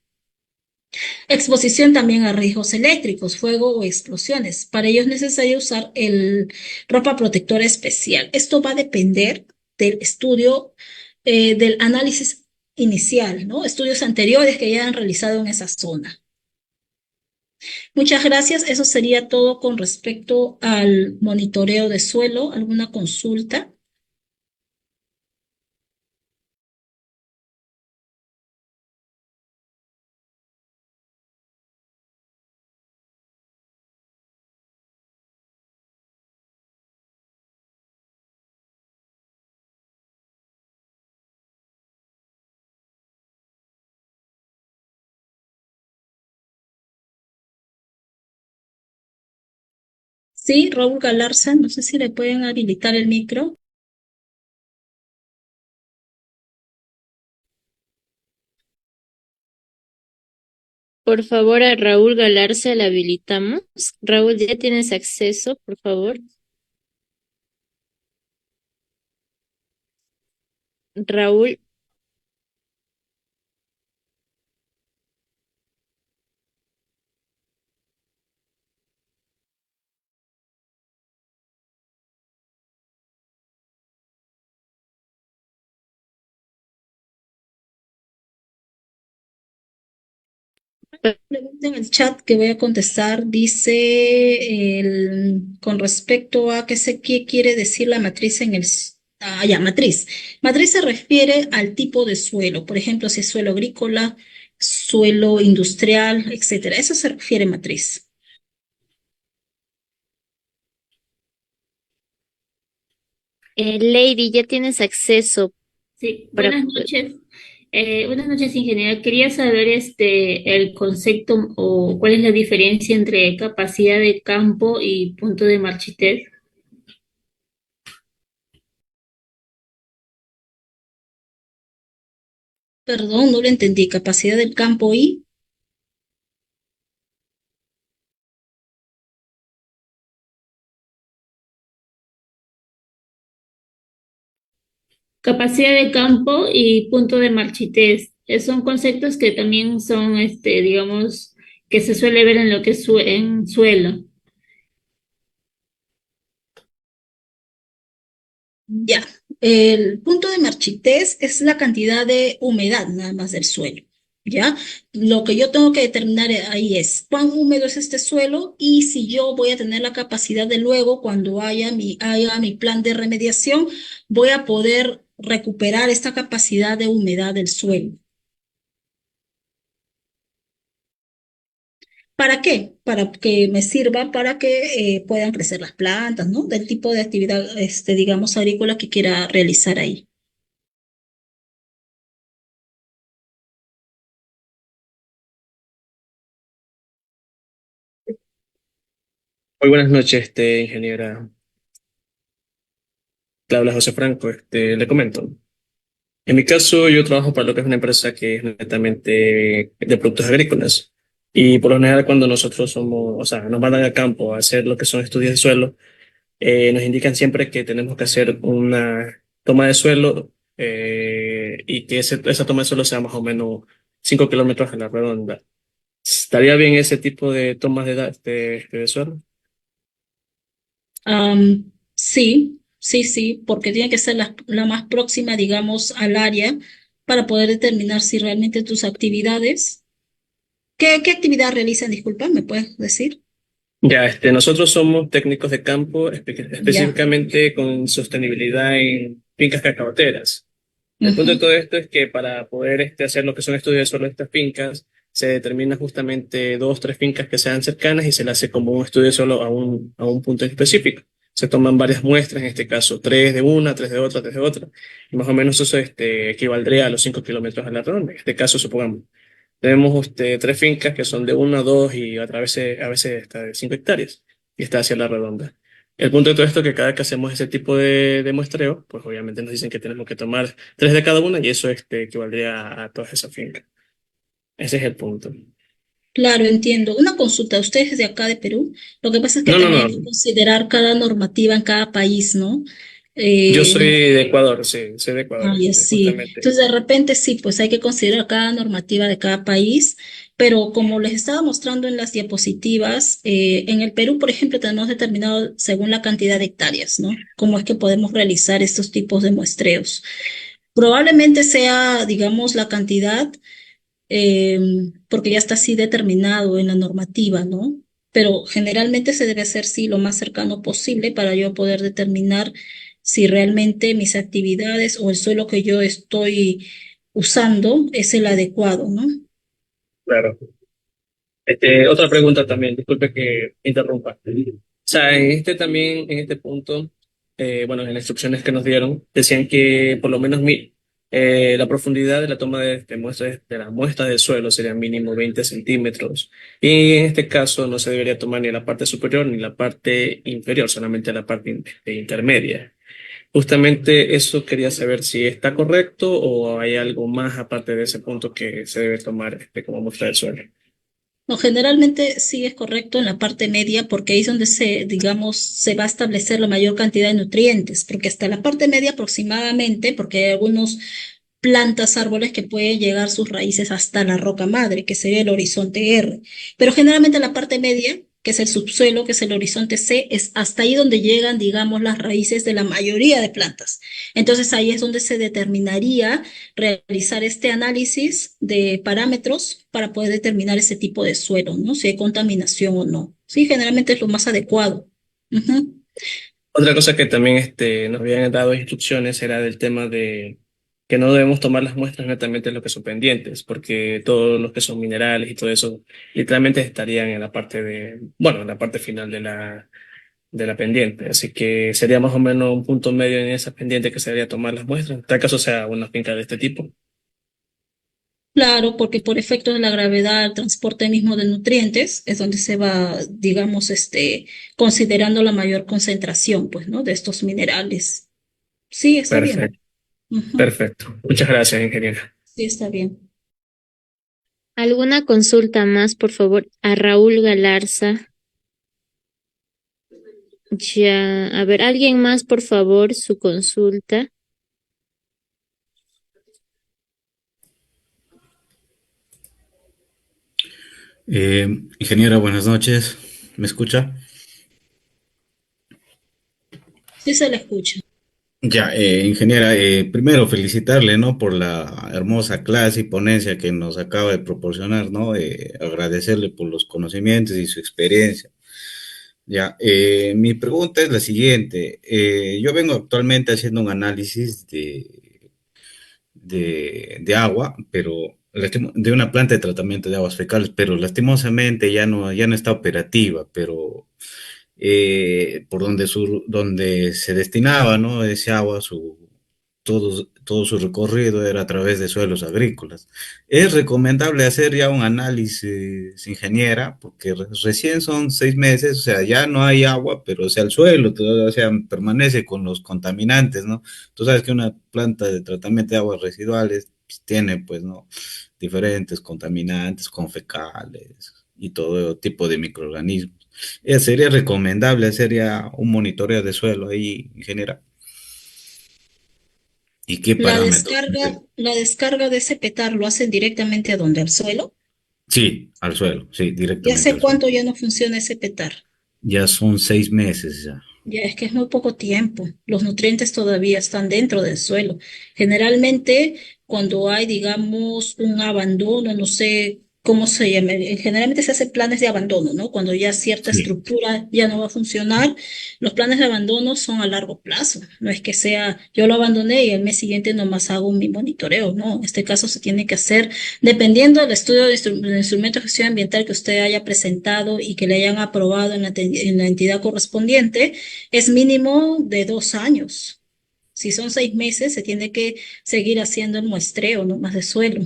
Exposición también a riesgos eléctricos, fuego o explosiones. Para ello es necesario usar ropa protectora especial. Esto va a depender del estudio, del análisis inicial, ¿no? Estudios anteriores que ya han realizado en esa zona. Muchas gracias. Eso sería todo con respecto al monitoreo de suelo. ¿Alguna consulta? Sí, Raúl Galarza, no sé si le pueden habilitar el micro. Por favor, a Raúl Galarza le habilitamos. Raúl, ya tienes acceso, por favor. Raúl, Pregunta en el chat que voy a contestar, dice con respecto a qué quiere decir la matriz en ya, matriz. Matriz se refiere al tipo de suelo, por ejemplo, si es suelo agrícola, suelo industrial, etcétera. Eso se refiere matriz. Lady, ya tienes acceso Sí, para... buenas noches. Buenas noches, ingeniera. Quería saber el concepto o cuál es la diferencia entre capacidad de campo y punto de marchitez. Perdón, no lo entendí. Capacidad del campo y Capacidad de campo y punto de marchitez. Son conceptos que también son, digamos, que se suele ver en lo que es en suelo. ya. El punto de marchitez es la cantidad de humedad nada más del suelo. ¿Ya? Lo que yo tengo que determinar ahí es cuán húmedo es este suelo y si yo voy a tener la capacidad de luego, cuando haya mi plan de remediación, voy a poder recuperar esta capacidad de humedad del suelo. ¿Para qué? Para que me sirva para que puedan crecer las plantas, ¿no? Del tipo de actividad, digamos, agrícola que quiera realizar ahí. Muy buenas noches, ingeniera. Le habla José Franco. Le comento. En mi caso, yo trabajo para lo que es una empresa que es netamente de productos agrícolas. Y por lo general, cuando nosotros somos, o sea, nos mandan a campo a hacer lo que son estudios de suelo, nos indican siempre que tenemos que hacer una toma de suelo y que esa toma de suelo sea más o menos 5 kilómetros a la redonda. ¿Estaría bien ese tipo de tomas de suelo? Sí, sí, sí, porque tiene que ser la más próxima, digamos, al área para poder determinar si realmente tus actividades, ¿qué actividad realizan? Disculpa, ¿me puedes decir? Ya, nosotros somos técnicos de campo Ya. específicamente con sostenibilidad en fincas cacaoteras. El punto de todo esto es que para poder hacer lo que son estudios de suelo de estas fincas, se determina justamente dos, tres fincas que sean cercanas y se le hace como un estudio de suelo a un punto en específico. Se toman varias muestras, en este caso, tres de una, tres de otra, tres de otra. Y más o menos eso equivaldría a los 5 kilómetros a la redonda. En este caso, supongamos. Tenemos tres fincas que son de una, dos y a veces hasta de 5 hectáreas y está hacia la redonda. El punto de todo esto es que cada que hacemos ese tipo de muestreo, pues obviamente nos dicen que tenemos que tomar tres de cada una y eso equivaldría a todas esas fincas. Ese es el punto. Claro, entiendo. Una consulta, ustedes de acá de Perú, lo que pasa es que No, no, también hay que no. considerar cada normativa en cada país, ¿no? Yo En soy de Ecuador, sí, soy de Ecuador, Ay, sí. justamente. Entonces, de repente sí, pues hay que considerar cada normativa de cada país, pero como les estaba mostrando en las diapositivas, en el Perú, por ejemplo, tenemos determinado según la cantidad de hectáreas, ¿no? Cómo es que podemos realizar estos tipos de muestreos. Probablemente sea, digamos, la cantidad, eh, porque ya está así determinado en la normativa, ¿no? Pero generalmente se debe hacer, sí, lo más cercano posible para yo poder determinar si realmente mis actividades o el suelo que yo estoy usando es el adecuado, ¿no? Claro. Otra pregunta también, disculpe que interrumpa. O sea, en este punto, bueno, en las instrucciones que nos dieron, decían que por lo menos la profundidad de la toma de las muestras del suelo sería mínimo 20 centímetros. Y en este caso no se debería tomar ni la parte superior ni la parte inferior, solamente la parte intermedia. Justamente eso quería saber si está correcto o hay algo más aparte de ese punto que se debe tomar como muestra del suelo. No, generalmente sí es correcto en la parte media porque ahí es donde digamos, se va a establecer la mayor cantidad de nutrientes, porque hasta la parte media aproximadamente, porque hay algunos plantas, árboles que pueden llegar sus raíces hasta la roca madre, que sería el horizonte R. Pero generalmente la parte media que es el subsuelo, que es el horizonte C, es hasta ahí donde llegan, digamos, las raíces de la mayoría de plantas. Entonces ahí es donde se determinaría realizar este análisis de parámetros para poder determinar ese tipo de suelo, ¿no? Si hay contaminación o no. Sí, generalmente es lo más adecuado. Ujú. Otra cosa que también nos habían dado instrucciones era del tema de que no debemos tomar las muestras netamente de lo que son pendientes, porque todos los que son minerales y todo eso literalmente estarían en la parte bueno, en la parte final de la pendiente. Así que sería más o menos un punto medio en esa pendiente que se debería tomar las muestras, en tal caso sea una finca de este tipo. Claro, porque por efecto de la gravedad, el transporte mismo de nutrientes es donde se va, digamos, considerando la mayor concentración, pues, ¿no? De estos minerales. Sí, está bien. Perfecto, Ujú. perfecto. Muchas gracias, ingeniero. Sí, está bien. ¿Alguna consulta más, por favor? A Raúl Galarza. Ya, a ver, alguien más, por favor, su consulta. Ingeniera, buenas noches. ¿Me escucha? Sí se le escucha. Ya, ingeniera, primero felicitarle, ¿no? Por la hermosa clase y ponencia que nos acaba de proporcionar, ¿no? Agradecerle por los conocimientos y su experiencia. Ya, mi pregunta es la siguiente. Yo vengo actualmente haciendo un análisis de agua, pero de una planta de tratamiento de aguas fecales, pero lastimosamente ya no está operativa, pero por donde se destinaba, ¿no? Ese agua, todo su recorrido era a través de suelos agrícolas. Es recomendable hacer ya un análisis, ingeniera, porque recién son 6 meses, o sea, ya no hay agua, pero o sea, el suelo todavía, o sea, permanece con los contaminantes, ¿no? Tú sabes que una planta de tratamiento de aguas residuales pues, tiene, pues, ¿no? Diferentes contaminantes con fecales y todo tipo de microorganismos. Sería recomendable hacer ya un monitoreo de suelo ahí, ingeniera. ¿Y qué parámetros? La descarga de ese petar lo hacen directamente a donde, al suelo. Sí, al suelo, sí, ¿Y directamente hace al suelo. cuánto ya no funciona ese petar? Ya son 6 meses ya. Ya es que es muy poco tiempo. Los nutrientes todavía están dentro del suelo. Generalmente, cuando hay, digamos, un abandono, no sé cómo se llama, generalmente se hacen planes de abandono, ¿no? Cuando ya cierta Sí. estructura ya no va a funcionar, los planes de abandono son a largo plazo. No es que sea, yo lo abandoné y el mes siguiente nomás hago mi monitoreo, ¿no? En este caso se tiene que hacer dependiendo del estudio de instrumento de gestión ambiental que usted haya presentado y que le hayan aprobado en la entidad correspondiente es mínimo de 2 años. Si son 6 meses, se tiene que seguir haciendo el muestreo, no más de suelo,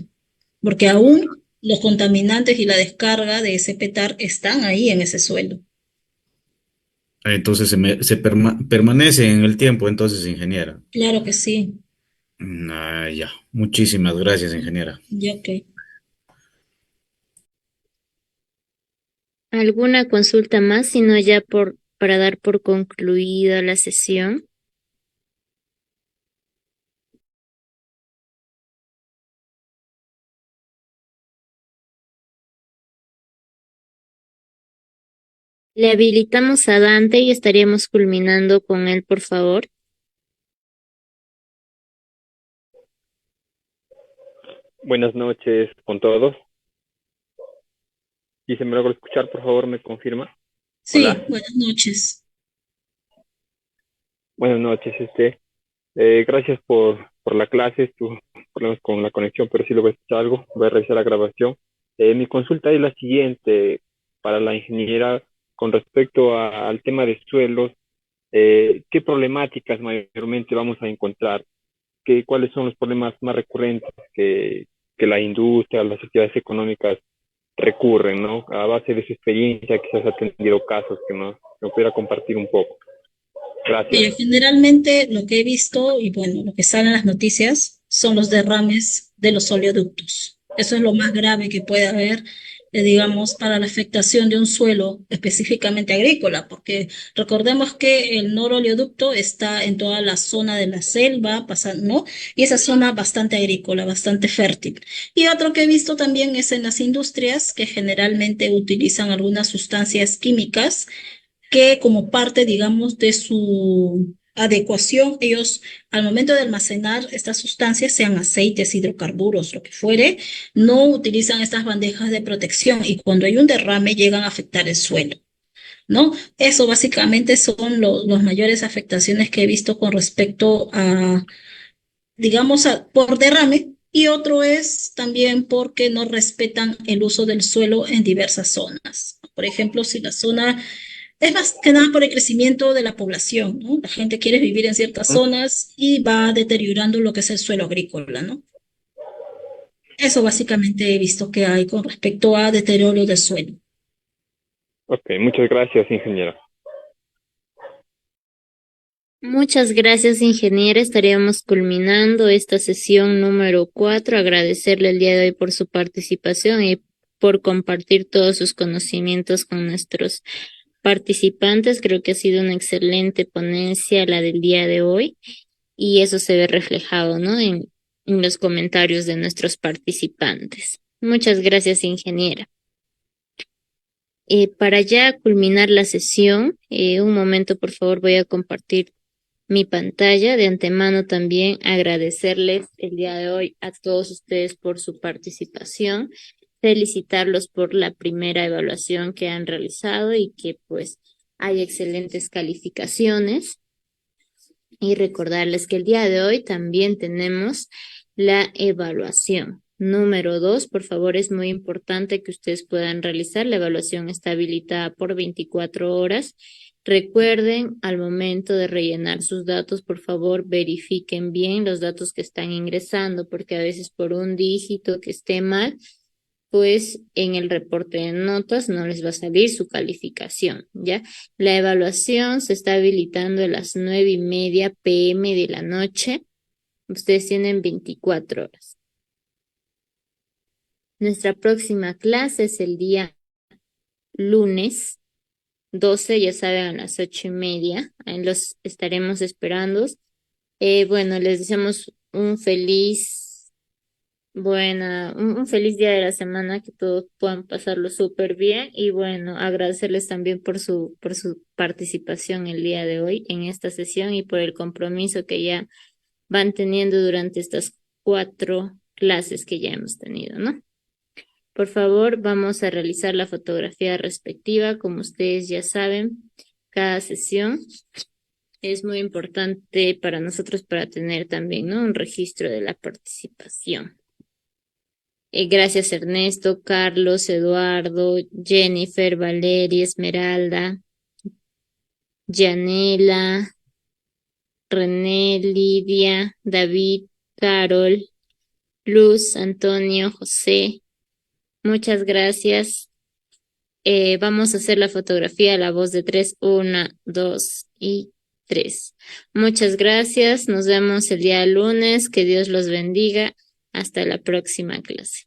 porque aún los contaminantes y la descarga de ese petar están ahí en ese suelo. Entonces permanece en el tiempo, entonces, ingeniera. Claro que sí. Ya. Muchísimas gracias, ingeniera. Ya, ok. ¿Alguna consulta más? Si no, ya para dar por concluida la sesión. Le habilitamos a Dante y estaríamos culminando con él, por favor. Buenas noches con todos. Y si me logro escuchar, por favor, me confirma. Sí, Hola. buenas noches. Buenas noches, gracias por la clase. Tuve problemas con la conexión, pero sí lo voy a escuchar algo. Voy a revisar la grabación. Mi consulta es la siguiente para la ingeniera con respecto al tema de suelos. ¿Qué problemáticas mayormente vamos a encontrar? ¿Cuáles son los problemas más recurrentes que la industria, las actividades económicas recurren, ¿no? A base de su experiencia, quizás ha tenido casos que no pudiera compartir un poco. Gracias. Mira, generalmente lo que he visto, y bueno, lo que sale en las noticias, son los derrames de los oleoductos. Eso es lo más grave que puede haber, digamos, para la afectación de un suelo específicamente agrícola, porque recordemos que el noroleoducto está en toda la zona de la selva, ¿no? Y esa zona bastante agrícola, bastante fértil. Y otro que he visto también es en las industrias que generalmente utilizan algunas sustancias químicas que como parte, digamos, de su adecuación, ellos al momento de almacenar estas sustancias, sean aceites, hidrocarburos, lo que fuere, no utilizan estas bandejas de protección y cuando hay un derrame llegan a afectar el suelo, ¿no? Eso básicamente son las mayores afectaciones que he visto con respecto a, digamos, por derrame. Y otro es también porque no respetan el uso del suelo en diversas zonas. Por ejemplo, si la zona es más que nada por el crecimiento de la población, ¿no? La gente quiere vivir en ciertas ¿Mm? zonas y va deteriorando lo que es el suelo agrícola, ¿no? Eso básicamente he visto que hay con respecto a deterioro del suelo. Ok, muchas gracias, ingeniero. Muchas gracias, ingeniera. Estaríamos culminando esta sesión número 4. Agradecerle el día de hoy por su participación y por compartir todos sus conocimientos con nuestros participantes. Creo que ha sido una excelente ponencia la del día de hoy y eso se ve reflejado, ¿no? En los comentarios de nuestros participantes. Muchas gracias, ingeniera. Para ya culminar la sesión, un momento, por favor, voy a compartir mi pantalla. De antemano también agradecerles el día de hoy a todos ustedes por su participación, felicitarlos por la primera evaluación que han realizado y que pues hay excelentes calificaciones y recordarles que el día de hoy también tenemos la evaluación. Número 2, por favor, es muy importante que ustedes puedan realizar. La evaluación está habilitada por 24 horas. Recuerden, al momento de rellenar sus datos, por favor, verifiquen bien los datos que están ingresando, porque a veces por un dígito que esté mal, pues en el reporte de notas no les va a salir su calificación, ¿ya? La evaluación se está habilitando a las 9:30 p.m. de la noche. Ustedes tienen 24 horas. Nuestra próxima clase es el día lunes 12, ya saben, a las 8:30. Ahí los estaremos esperando. Bueno, les deseamos un feliz día de la semana, que todos puedan pasarlo súper bien y bueno, agradecerles también por su participación el día de hoy en esta sesión y por el compromiso que ya van teniendo durante estas 4 clases que ya hemos tenido, ¿no? Por favor, vamos a realizar la fotografía respectiva. Como ustedes ya saben, cada sesión es muy importante para nosotros para tener también, ¿no?, un registro de la participación. Gracias Ernesto, Carlos, Eduardo, Jennifer, Valeria, Esmeralda, Yanela, René, Lidia, David, Carol, Luz, Antonio, José. Muchas gracias. Vamos a hacer la fotografía a la voz de 3. 1, 2 y 3. Muchas gracias. Nos vemos el día lunes. Que Dios los bendiga. Hasta la próxima clase.